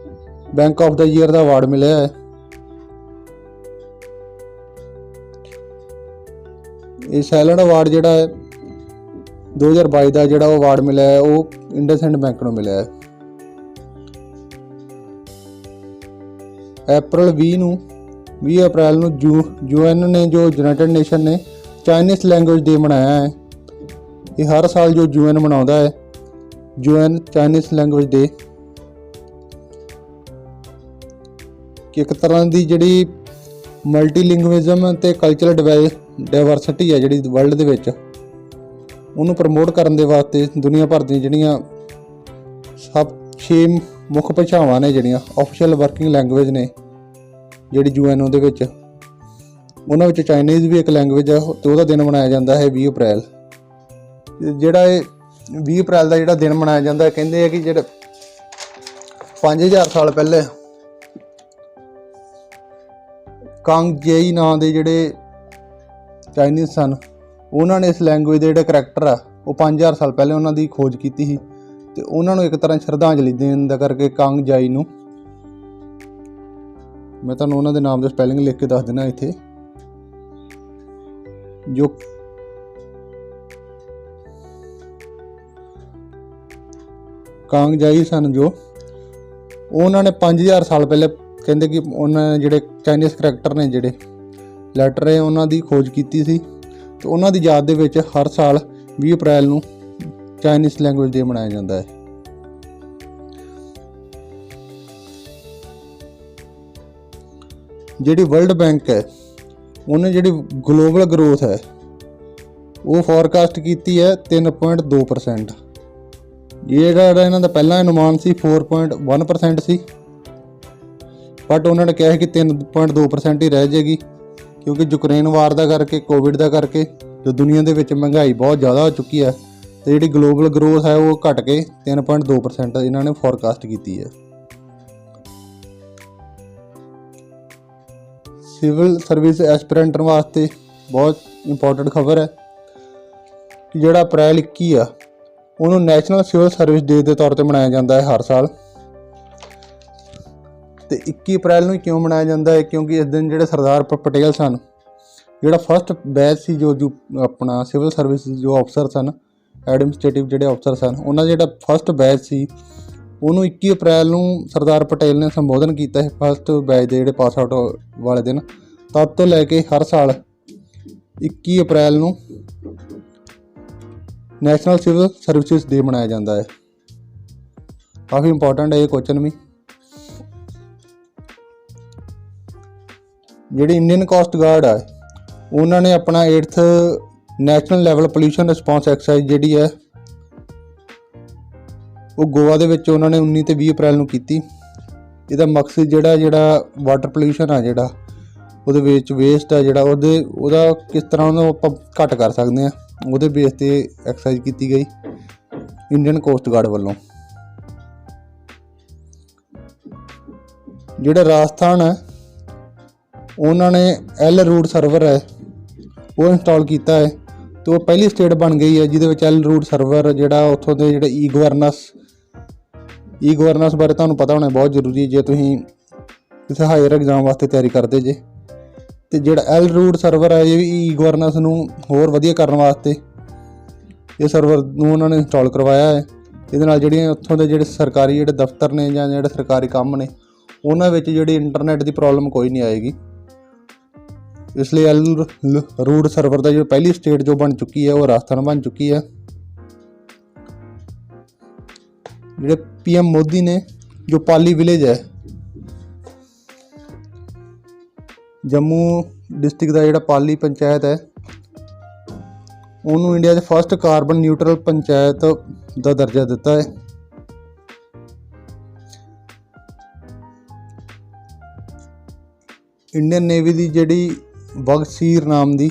bank of the year the award ਮਿਲਿਆ ਹੈ। ਇਹ ਸਾਇਲੈਂਟ ਅਵਾਰਡ ਜਿਹੜਾ ਹੈ 2022 ਦਾ ਜਿਹੜਾ ਅਵਾਰਡ ਮਿਲਿਆ ਹੈ ਉਹ ਇੰਡਸਇੰਡ ਬੈਂਕ ਨੂੰ ਮਿਲਿਆ ਹੈ। ਅਪ੍ਰੈਲ 20 ਨੂੰ UN ਨੇ ਜੋ ਯੂਨਾਈਟਿਡ ਨੇਸ਼ਨ ਨੇ ਚਾਈਨੀਜ਼ ਲੈਂਗੁਏਜ ਡੇ ਮਨਾਇਆ ਹੈ। ਇਹ ਹਰ ਸਾਲ ਜੋ UN ਮਨਾਉਂਦਾ ਹੈ UN ਚਾਈਨੀਜ਼ ਲੈਂਗੁਏਜ ਡੇ, ਕਿ ਇੱਕ ਤਰ੍ਹਾਂ ਦੀ ਜਿਹੜੀ ਮਲਟੀਲਿੰਗੁਇਜ਼ਮ ਅਤੇ ਕਲਚਰਲ ਡਾਇਵਰਸਿਟੀ ਹੈ ਜਿਹੜੀ ਵਰਲਡ ਦੇ ਵਿੱਚ ਉਹਨੂੰ ਪ੍ਰਮੋਟ ਕਰਨ ਦੇ ਵਾਸਤੇ ਦੁਨੀਆ ਭਰ ਦੀਆਂ ਜਿਹੜੀਆਂ 6 ਮੁੱਖ ਭਾਸ਼ਾਵਾਂ ਨੇ ਜਿਹੜੀਆਂ ਆਫੀਸ਼ੀਅਲ ਵਰਕਿੰਗ ਲੈਂਗੁਏਜ ਨੇ ਜਿਹੜੀ UN ਉਹਦੇ ਵਿੱਚ, ਉਹਨਾਂ ਵਿੱਚ ਚਾਈਨੀਜ਼ ਵੀ ਇੱਕ ਲੈਂਗੁਏਜ ਹੈ ਅਤੇ ਉਹਦਾ ਦਿਨ ਮਨਾਇਆ ਜਾਂਦਾ ਹੈ 20 ਅਪ੍ਰੈਲ। ਜਿਹੜਾ ਇਹ 20 ਅਪ੍ਰੈਲ ਦਾ ਜਿਹੜਾ ਦਿਨ ਮਨਾਇਆ ਜਾਂਦਾ ਹੈ, ਕਹਿੰਦੇ ਆ ਕਿ ਜਿਹੜਾ 5000 ਸਾਲ ਪਹਿਲੇ ਕਾਂਗ ਜੇਈ ਨਾਂ ਦੇ ਜਿਹੜੇ ਚਾਈਨੀਜ਼ ਸਨ, ਉਹਨਾਂ ਨੇ ਇਸ ਲੈਂਗੁਏਜ ਦੇ ਜਿਹੜੇ ਕਰੈਕਟਰ ਆ ਉਹ 5000 ਸਾਲ ਪਹਿਲੇ ਉਹਨਾਂ ਦੀ ਖੋਜ ਕੀਤੀ ਸੀ ਤੇ ਉਹਨਾਂ ਨੂੰ ਇੱਕ ਤਰ੍ਹਾਂ ਸ਼ਰਧਾਂਜਲੀ ਦੇਣ ਦਾ ਕਰਕੇ ਕਾਂਗ ਜਾਈ ਨੂੰ, ਮੈਂ ਤੁਹਾਨੂੰ ਉਹਨਾਂ ਦੇ ਨਾਮ ਦਾ ਸਪੈਲਿੰਗ ਲਿਖ ਕੇ ਦੱਸ ਦੇਣਾ ਇੱਥੇ, ਜੋ ਕਾਂਗ ਜਾਈ ਸਨ ਜੋ ਉਹਨਾਂ ਨੇ 5000 ਸਾਲ ਪਹਿਲੇ ਕਹਿੰਦੇ ਕਿ ਉਹਨਾਂ ਨੇ ਜਿਹੜੇ ਚਾਈਨੀਜ਼ ਕਰੈਕਟਰ ਨੇ ਜਿਹੜੇ ਲੈਟਰ ਹੈ ਉਹਨਾਂ ਦੀ ਖੋਜ ਕੀਤੀ ਸੀ ਤੇ ਉਹਨਾਂ ਦੀ ਯਾਦ ਦੇ ਵਿੱਚ ਹਰ ਸਾਲ 20 ਅਪ੍ਰੈਲ ਨੂੰ ਚਾਈਨੀਜ਼ ਲੈਂਗੁਏਜ ਡੇ ਮਨਾਇਆ ਜਾਂਦਾ ਹੈ। ਜਿਹੜੀ ਵਰਲਡ ਬੈਂਕ ਹੈ ਉਹਨੇ ਜਿਹੜੀ ਗਲੋਬਲ ਗਰੋਥ ਹੈ ਉਹ ਫੋਰਕਾਸਟ ਕੀਤੀ ਹੈ 3.2%। ਜਿਹੜਾ ਇਹਨਾਂ ਦਾ ਪਹਿਲਾ ਅਨੁਮਾਨ ਸੀ 4.1% ਸੀ, ਬਟ ਉਹਨਾਂ ਨੇ ਕਿਹਾ ਕਿ 3.2% ਹੀ ਰਹਿ ਜਾਏਗੀ ਕਿਉਂਕਿ ਯੂਕਰੇਨ ਵਾਰ ਦਾ ਕਰਕੇ ਕੋਵਿਡ ਦਾ ਕਰਕੇ ਜੋ ਦੁਨੀਆ ਦੇ ਵਿੱਚ ਮਹਿੰਗਾਈ ਬਹੁਤ ਜ਼ਿਆਦਾ ਹੋ ਚੁੱਕੀ ਹੈ ਤੇ ਜਿਹੜੀ ਗਲੋਬਲ ਗਰੋਥ ਹੈ ਉਹ ਘਟ ਕੇ 3.2% ਇਹਨਾਂ ਨੇ ਫੋਰਕਾਸਟ ਕੀਤੀ ਹੈ। ਸਿਵਲ ਸਰਵਿਸ ਐਸਪੀਰੈਂਟਾਂ ਵਾਸਤੇ ਬਹੁਤ ਇੰਪੋਰਟੈਂਟ ਖਬਰ ਹੈ ਕਿ ਜਿਹੜਾ ਅਪ੍ਰੈਲ 21 ਆ ਉਹਨੂੰ ਨੈਸ਼ਨਲ ਸਿਵਲ ਸਰਵਿਸ ਡੇ ਦੇ ਤੌਰ ਤੇ ਮਨਾਇਆ ਜਾਂਦਾ ਹੈ ਹਰ ਸਾਲ। ਤੇ 21 ਅਪ੍ਰੈਲ ਨੂੰ ਕਿਉਂ ਮਨਾਇਆ ਜਾਂਦਾ ਹੈ? ਕਿਉਂਕਿ ਇਸ ਦਿਨ ਜਿਹੜੇ ਸਰਦਾਰ ਪਟੇਲ ਸਨ, ਜਿਹੜਾ ਫਸਟ ਬੈਚ ਸੀ ਜੋ ਆਪਣਾ ਸਿਵਲ ਸਰਵਿਸ ਜੋ ਅਫਸਰ ਸਨ, ਐਡਮਿਨਿਸਟ੍ਰੇਟਿਵ ਜਿਹੜੇ ਅਫਸਰ ਸਨ, ਉਹਨਾਂ ਦਾ ਜਿਹੜਾ ਫਸਟ ਬੈਚ ਸੀ ਉਹਨੂੰ 21 ਅਪ੍ਰੈਲ ਨੂੰ ਸਰਦਾਰ ਪਟੇਲ ਨੇ ਸੰਬੋਧਨ ਕੀਤਾ ਹੈ। ਫਸਟ ਬੈਚ ਦੇ ਜਿਹੜੇ ਪਾਸ ਆਊਟ ਵਾਲੇ ਦਿਨ, ਤਦ ਤੋਂ ਲੈ ਕੇ ਹਰ ਸਾਲ 21 ਅਪ੍ਰੈਲ ਨੂੰ ਨੈਸ਼ਨਲ ਸਿਵਲ ਸਰਵਿਸਿਜ਼ ਡੇ ਮਨਾਇਆ ਜਾਂਦਾ ਹੈ। ਕਾਫੀ ਇੰਪੋਰਟੈਂਟ ਹੈ ਇਹ ਕੁਐਸਚਨ ਵੀ। ਜਿਹੜੀ ਇੰਡੀਅਨ ਕੋਸਟ ਗਾਰਡ ਹੈ ਉਹਨਾਂ ਨੇ ਆਪਣਾ 8th national level pollution response exercise ਜਿਹੜੀ ਹੈ ਉਹ ਗੋਆ ਦੇ ਵਿੱਚ ਉਹਨਾਂ ਨੇ 19 ਤੇ 20 ਅਪ੍ਰੈਲ ਨੂੰ ਕੀਤੀ। ਇਹਦਾ ਮਕਸਦ ਜਿਹੜਾ ਵਾਟਰ ਪੋਲਿਊਸ਼ਨ ਆ, ਜਿਹੜਾ ਉਹਦੇ ਵਿੱਚ ਵੇਸਟ ਆ, ਜਿਹੜਾ ਉਹਦਾ ਕਿਸ ਤਰ੍ਹਾਂ ਉਹਨੂੰ ਆਪਾਂ ਘੱਟ ਕਰ ਸਕਦੇ ਹਾਂ, ਉਹਦੇ ਬੇਸ 'ਤੇ ਐਕਸਰਸਾਈਜ਼ ਕੀਤੀ ਗਈ ਇੰਡੀਅਨ ਕੋਸਟ ਗਾਰਡ ਵੱਲੋਂ। ਜਿਹੜਾ ਰਾਜਸਥਾਨ ਹੈ ਉਹਨਾਂ ਨੇ ਐਲ ਰੂਟ ਸਰਵਰ ਹੈ ਉਹ ਇੰਸਟਾਲ ਕੀਤਾ ਹੈ, ਅਤੇ ਉਹ ਪਹਿਲੀ ਸਟੇਟ ਬਣ ਗਈ ਹੈ ਜਿਹਦੇ ਵਿੱਚ ਐਲ ਰੂਟ ਸਰਵਰ ਜਿਹੜਾ ਉੱਥੋਂ ਦੇ ਜਿਹੜੇ ਈ ਗਵਰਨੈਂਸ ਬਾਰੇ ਤੁਹਾਨੂੰ ਪਤਾ ਹੋਣਾ ਬਹੁਤ ਜ਼ਰੂਰੀ ਜੇ ਤੁਸੀਂ ਕਿਸੇ ਹਾਇਰ ਐਗਜ਼ਾਮ ਵਾਸਤੇ ਤਿਆਰੀ ਕਰਦੇ ਜੇ। ਅਤੇ ਜਿਹੜਾ ਐਲ ਰੂਟ ਸਰਵਰ ਹੈ ਇਹ ਵੀ ਈ ਗਵਰਨੈਂਸ ਨੂੰ ਹੋਰ ਵਧੀਆ ਕਰਨ ਵਾਸਤੇ ਇਹ ਸਰਵਰ ਨੂੰ ਉਹਨਾਂ ਨੇ ਇੰਸਟਾਲ ਕਰਵਾਇਆ ਹੈ। ਇਹਦੇ ਨਾਲ ਜਿਹੜੀਆਂ ਉੱਥੋਂ ਦੇ ਜਿਹੜੇ ਸਰਕਾਰੀ ਜਿਹੜੇ ਦਫ਼ਤਰ ਨੇ ਜਾਂ ਜਿਹੜੇ ਸਰਕਾਰੀ ਕੰਮ ਨੇ ਉਹਨਾਂ ਵਿੱਚ ਜਿਹੜੀ ਇੰਟਰਨੈਟ ਦੀ ਪ੍ਰੋਬਲਮ ਕੋਈ ਨਹੀਂ ਆਏਗੀ। ਇਸ ਲਈ ਐਲ ਰੂਟ ਸਰਵਰ ਦਾ ਜੋ ਪਹਿਲੀ ਸਟੇਟ ਜੋ ਬਣ ਚੁੱਕੀ ਹੈ ਉਹ ਰਾਜਸਥਾਨ ਬਣ ਚੁੱਕੀ ਹੈ। ਜਿਹੜੇ PM ਮੋਦੀ ਨੇ ਜੋ ਪਾਲੀ ਵਿਲੇਜ ਹੈ ਜੰਮੂ ਡਿਸਟ੍ਰਿਕਟ ਦਾ ਜਿਹੜਾ ਪਾਲੀ ਪੰਚਾਇਤ ਹੈ ਉਹਨੂੰ ਇੰਡੀਆ 'ਚ ਫਸਟ ਕਾਰਬਨ ਨਿਊਟਰਲ ਪੰਚਾਇਤ ਦਾ ਦਰਜਾ ਦਿੱਤਾ ਹੈ। ਇੰਡੀਅਨ ਨੇਵੀ ਦੀ ਜਿਹੜੀ ਵਗਸੀਰ ਨਾਮ ਦੀ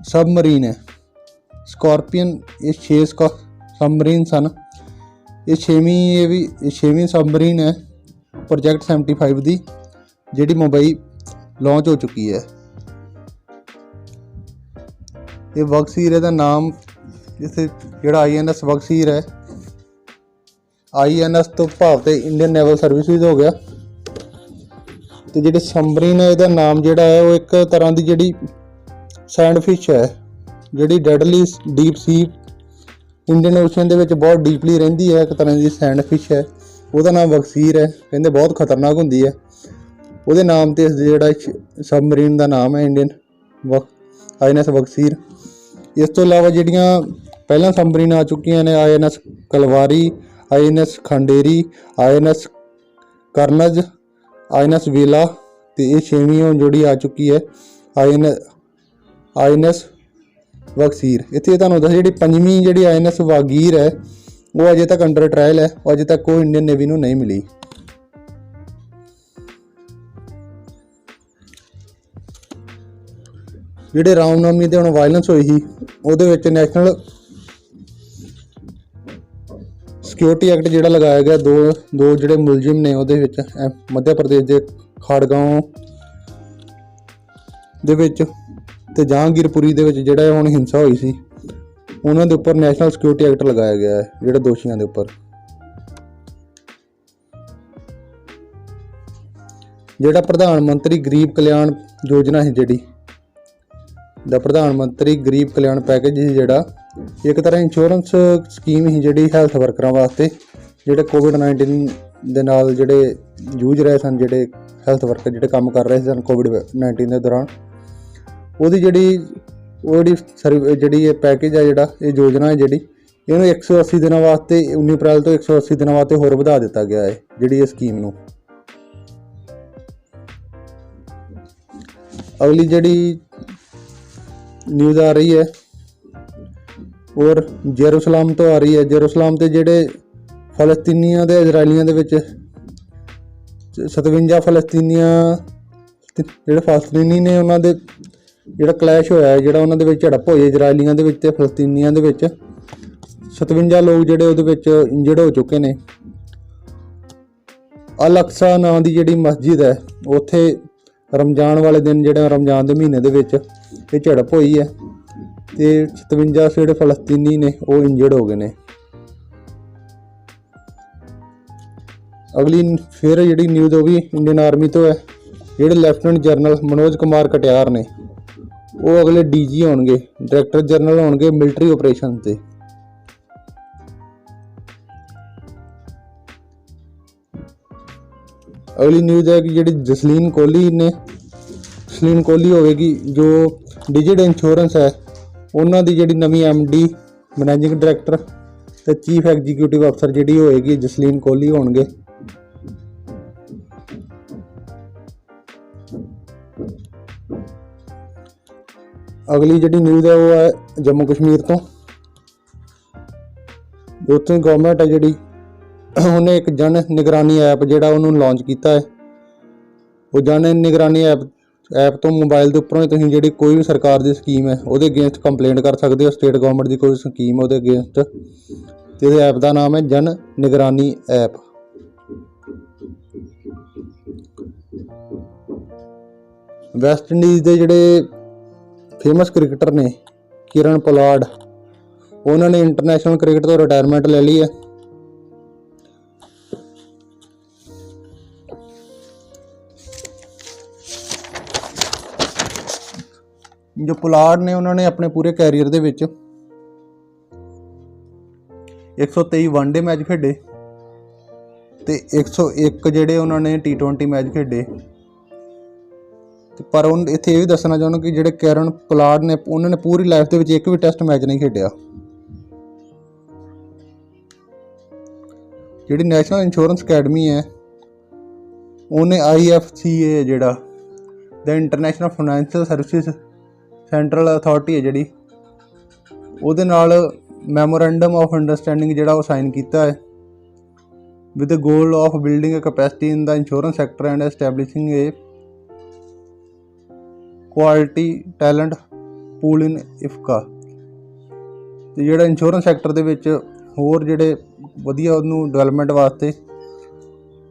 ਸਬਮਰੀਨ ਹੈ ਸਕੋਰਪੀਅਨ, ਇਹ 6 ਸਬਮਰੀਨ ਸਨ। ਇਹ ਛੇਵੀਂ ਸਬਮਰੀਨ ਹੈ ਪ੍ਰੋਜੈਕਟ 75 ਦੀ, ਜਿਹੜੀ ਮੁੰਬਈ ਲਾਂਚ ਹੋ ਚੁੱਕੀ ਹੈ। ਇਹ ਵਗਸੀਰ ਇਹਦਾ ਨਾਮ ਜਿੱਥੇ ਜਿਹੜਾ INS ਵਗਸੀਰ ਹੈ, INS ਤੋਂ ਭਾਵ ਤੇ ਇੰਡੀਅਨ ਨੇਵਲ ਸਰਵਿਸਿਜ਼ ਹੋ ਗਿਆ। ਅਤੇ ਜਿਹੜੇ ਸਬਮਰੀਨ ਹੈ ਇਹਦਾ ਨਾਮ ਜਿਹੜਾ ਹੈ ਉਹ ਇੱਕ ਤਰ੍ਹਾਂ ਦੀ ਜਿਹੜੀ ਸੈਂਡਫਿਸ਼ ਹੈ, ਜਿਹੜੀ ਡੈਡਲੀ ਡੀਪ ਸੀ ਇੰਡੀਅਨ ਓਸ਼ਨ ਦੇ ਵਿੱਚ ਬਹੁਤ ਡੀਪਲੀ ਰਹਿੰਦੀ ਹੈ, ਇੱਕ ਤਰ੍ਹਾਂ ਦੀ ਸੈਂਡਫਿਸ਼ ਹੈ, ਉਹਦਾ ਨਾਮ ਵਗਸੀਰ ਹੈ। ਕਹਿੰਦੇ ਬਹੁਤ ਖਤਰਨਾਕ ਹੁੰਦੀ ਹੈ, ਉਹਦੇ ਨਾਮ 'ਤੇ ਜਿਹੜਾ ਸਬਮਰੀਨ ਦਾ ਨਾਮ ਹੈ ਇੰਡੀਅਨ INS ਵਗਸੀਰ। ਇਸ ਤੋਂ ਇਲਾਵਾ ਜਿਹੜੀਆਂ ਪਹਿਲਾਂ ਸਬਮਰੀਨ ਆ ਚੁੱਕੀਆਂ ਨੇ INS ਕਲਵਾਰੀ, INS ਖੰਡੇਰੀ, INS ਕਰਨਜ, INS ਵੇਲਾ, ਅਤੇ ਇਹ 6ਵੀਂ ਹੁਣ ਜਿਹੜੀ ਆ ਚੁੱਕੀ ਹੈ INS ਵਗਸੀਰ। ਇੱਥੇ ਤੁਹਾਨੂੰ ਦੱਸਿਆ ਜਿਹੜੀ 5ਵੀਂ ਜਿਹੜੀ INS ਵਾਗੀਰ ਹੈ ਉਹ ਅਜੇ ਤੱਕ ਅੰਡਰ ਟਰਾਇਲ ਹੈ, ਉਹ ਅਜੇ ਤੱਕ ਉਹ ਇੰਡੀਅਨ ਨੇਵੀ ਨੂੰ ਨਹੀਂ ਮਿਲੀ। ਜਿਹੜੇ ਰਾਮਨਵਮੀ 'ਤੇ ਹੁਣ ਵਾਇਲੈਂਸ ਹੋਈ ਸੀ ਉਹਦੇ ਵਿੱਚ ਨੈਸ਼ਨਲ ਸਿਕਿਉਰਿਟੀ ਐਕਟ ਜਿਹੜਾ ਲਗਾਇਆ ਗਿਆ, ਦੋ ਜਿਹੜੇ ਮੁਲਜ਼ਮ ਨੇ ਉਹਦੇ ਵਿੱਚ ਮੱਧ ਪ੍ਰਦੇਸ਼ ਦੇ ਖਾੜਗਾਂਵ ਦੇ ਵਿੱਚ ਅਤੇ ਜਹਾਂਗੀਰਪੁਰੀ ਦੇ ਵਿੱਚ ਜਿਹੜਾ ਹੁਣ ਹਿੰਸਾ ਹੋਈ ਸੀ ਉਹਨਾਂ ਦੇ ਉੱਪਰ ਨੈਸ਼ਨਲ ਸਿਕਿਉਰਿਟੀ ਐਕਟ ਲਗਾਇਆ ਗਿਆ ਹੈ, ਜਿਹੜੇ ਦੋਸ਼ੀਆਂ ਦੇ ਉੱਪਰ। ਜਿਹੜਾ ਪ੍ਰਧਾਨ ਮੰਤਰੀ ਗਰੀਬ ਕਲਿਆਣ ਯੋਜਨਾ ਸੀ, ਜਿਹੜੀ ਦਾ ਪ੍ਰਧਾਨ ਮੰਤਰੀ ਗਰੀਬ ਕਲਿਆਣ ਪੈਕੇਜ ਸੀ, ਜਿਹੜਾ ਇੱਕ ਤਰ੍ਹਾਂ ਇੰਸ਼ੋਰੈਂਸ ਸਕੀਮ ਸੀ ਜਿਹੜੀ ਹੈਲਥ ਵਰਕਰਾਂ ਵਾਸਤੇ, ਜਿਹੜੇ COVID-19 ਦੇ ਨਾਲ ਜਿਹੜੇ ਜੂਝ ਰਹੇ ਸਨ, ਜਿਹੜੇ ਹੈਲਥ ਵਰਕਰ ਜਿਹੜੇ ਕੰਮ ਕਰ ਰਹੇ ਸਨ COVID-19 ਦੇ ਦੌਰਾਨ। ਉਹਦੀ ਜਿਹੜੀ ਇਹ ਪੈਕੇਜ ਹੈ, ਜਿਹੜਾ ਇਹ ਯੋਜਨਾ ਹੈ ਜਿਹੜੀ, ਇਹਨੂੰ 180 ਦਿਨਾਂ ਵਾਸਤੇ 19 ਅਪ੍ਰੈਲ ਤੋਂ 180 ਦਿਨਾਂ ਵਾਸਤੇ ਹੋਰ ਵਧਾ ਦਿੱਤਾ ਗਿਆ ਹੈ, ਜਿਹੜੀ ਇਹ ਸਕੀਮ ਨੂੰ। ਅਗਲੀ ਜਿਹੜੀ ਨਿਊਜ਼ ਆ ਰਹੀ ਹੈ ਔਰ ਜੇਰੂਸਲਮ ਤੋਂ ਆ ਰਹੀ ਹੈ। ਜੇਰੂਸਲਮ ਤੇ ਜਿਹੜੇ ਫਲਸਤੀਨੀਆਂ ਦੇ ਇਜ਼ਰਾਈਲੀਆਂ ਦੇ ਵਿੱਚ 57 ਫਲਸਤੀਨੀ ਨੇ ਉਹਨਾਂ ਦੇ ਜਿਹੜਾ ਕਲੈਸ਼ ਹੋਇਆ ਹੈ, ਜਿਹੜਾ ਉਹਨਾਂ ਦੇ ਵਿੱਚ ਝੜਪ ਹੋਈ ਇਜ਼ਰਾਈਲੀਆਂ ਦੇ ਵਿੱਚ ਅਤੇ ਫਲਸਤੀਨੀਆਂ ਦੇ ਵਿੱਚ, 57 ਲੋਕ ਜਿਹੜੇ ਉਹਦੇ ਵਿੱਚ ਇੰਜਰਡ ਹੋ ਚੁੱਕੇ ਨੇ। ਅਲ ਅਕਸਾ ਨਾਂ ਦੀ ਜਿਹੜੀ ਮਸਜਿਦ ਹੈ ਉੱਥੇ ਰਮਜ਼ਾਨ ਵਾਲੇ ਦਿਨ, ਜਿਹੜਾ ਰਮਜ਼ਾਨ ਦੇ ਮਹੀਨੇ ਦੇ ਵਿੱਚ ਇਹ ਝੜਪ ਹੋਈ ਹੈ ਅਤੇ 57 ਜਿਹੜੇ ਫਲਸਤੀਨੀ ਨੇ ਉਹ ਇੰਜਰਡ ਹੋ ਗਏ ਨੇ। ਅਗਲੀ ਫਿਰ ਜਿਹੜੀ ਨਿਊਜ਼ ਉਹ ਵੀ ਇੰਡੀਅਨ ਆਰਮੀ ਤੋਂ ਹੈ। ਜਿਹੜੇ ਲੈਫਟੀਨੈਂਟ ਜਨਰਲ ਮਨੋਜ ਕੁਮਾਰ ਕਟਿਆਰ ਨੇ ਉਹ ਅਗਲੇ ਡੀਜੀ ਹੋਣਗੇ, ਡਾਇਰੈਕਟਰ ਜਨਰਲ ਹੋਣਗੇ ਮਿਲਟਰੀ ਆਪਰੇਸ਼ਨ ਤੇ। ਅਗਲੀ ਨਿਊਜ਼ ਹੈ ਕਿ ਜਿਹੜੀ ਜਸਲੀਨ ਕੋਹਲੀ ਹੋਵੇਗੀ ਜੋ ਡਿਜੀਟਲ ਇੰਸ਼ੋਰੈਂਸ ਹੈ ਉਹਨਾਂ ਦੀ ਜਿਹੜੀ ਨਵੀਂ MD ਮੈਨੇਜਿੰਗ ਡਾਇਰੈਕਟਰ ਤੇ ਚੀਫ ਐਗਜ਼ੀਕਿਊਟਿਵ ਅਫਸਰ ਜਿਹੜੀ ਹੋਏਗੀ ਜਸਲੀਨ ਕੋਹਲੀ ਹੋਣਗੇ। ਅਗਲੀ ਜਿਹੜੀ ਨਿਊਜ਼ ਹੈ ਉਹ ਹੈ ਜੰਮੂ ਕਸ਼ਮੀਰ ਤੋਂ। ਉੱਥੇ ਗਵਰਨਮੈਂਟ ਹੈ ਜਿਹੜੀ ਉਹਨੇ ਇੱਕ ਜਨ ਨਿਗਰਾਨੀ ਐਪ ਜਿਹੜਾ ਉਹਨੂੰ ਲਾਂਚ ਕੀਤਾ ਹੈ। ਉਹ ਜਨ ਨਿਗਰਾਨੀ ਐਪ ਤੋਂ ਮੋਬਾਈਲ ਦੇ ਉੱਪਰੋਂ ਹੀ ਤੁਸੀਂ ਜਿਹੜੀ ਕੋਈ ਵੀ ਸਰਕਾਰ ਦੀ ਸਕੀਮ ਹੈ ਉਹਦੇ ਅਗੇਂਸਟ ਕੰਪਲੇਂਟ ਕਰ ਸਕਦੇ ਹੋ। ਸਟੇਟ ਗਵਰਨਮੈਂਟ ਦੀ ਕੋਈ ਸਕੀਮ ਉਹਦੇ ਅਗੇਂਸਟ, ਤੇ ਇਹਦੇ ਐਪ ਦਾ ਨਾਮ ਹੈ ਜਨ ਨਿਗਰਾਨੀ ਐਪ। ਵੈਸਟ ਇੰਡੀਜ਼ ਦੇ ਜਿਹੜੇ ਫੇਮਸ ਕ੍ਰਿਕਟਰ ਨੇ ਕਿਰਨ ਪੋਲਾਰਡ, ਉਹਨਾਂ ਨੇ ਇੰਟਰਨੈਸ਼ਨਲ ਕ੍ਰਿਕਟ ਤੋਂ ਰਿਟਾਇਰਮੈਂਟ ਲੈ ਲਈ ਹੈ। ਜੋ ਪੁਲਾਰਡ ਨੇ ਉਹਨਾਂ ਨੇ ਆਪਣੇ ਪੂਰੇ ਕੈਰੀਅਰ ਦੇ ਵਿੱਚ 123 ਵਨਡੇ ਮੈਚ ਖੇਡੇ ਤੇ 101 ਜਿਹੜੇ ਉਹਨਾਂ ਨੇ T20 ਮੈਚ ਖੇਡੇ। ਪਰ ਇੱਥੇ ਇਹ ਵੀ ਦੱਸਣਾ ਚਾਹੁੰਦਾ ਕਿ ਜਿਹੜੇ ਕਿਰਨ ਪੋਲਾਰਡ ਨੇ ਉਹਨਾਂ ਨੇ ਪੂਰੀ ਲਾਈਫ ਦੇ ਵਿੱਚ ਇੱਕ ਵੀ ਟੈਸਟ ਮੈਚ ਨਹੀਂ ਖੇਡਿਆ। ਜਿਹੜੀ ਨੈਸ਼ਨਲ ਇੰਸ਼ੋਰੈਂਸ ਅਕੈਡਮੀ ਹੈ ਉਹਨੇ IFCA ਜਿਹੜਾ the international financial services central authority ਹੈ ਜਿਹੜੀ ਉਹਦੇ ਨਾਲ ਮੈਮੋਰੈਂਡਮ ਆਫ ਅੰਡਰਸਟੈਂਡਿੰਗ ਜਿਹੜਾ ਉਹ ਸਾਈਨ ਕੀਤਾ ਹੈ with the goal of building a capacity in the insurance sector and establishing a quality talent pool in IFCA। ਤੇ ਜਿਹੜਾ ਇੰਸ਼ੋਰੈਂਸ ਸੈਕਟਰ ਦੇ ਵਿੱਚ ਹੋਰ ਜਿਹੜੇ ਵਧੀਆ ਉਹਨੂੰ ਡਿਵੈਲਪਮੈਂਟ ਵਾਸਤੇ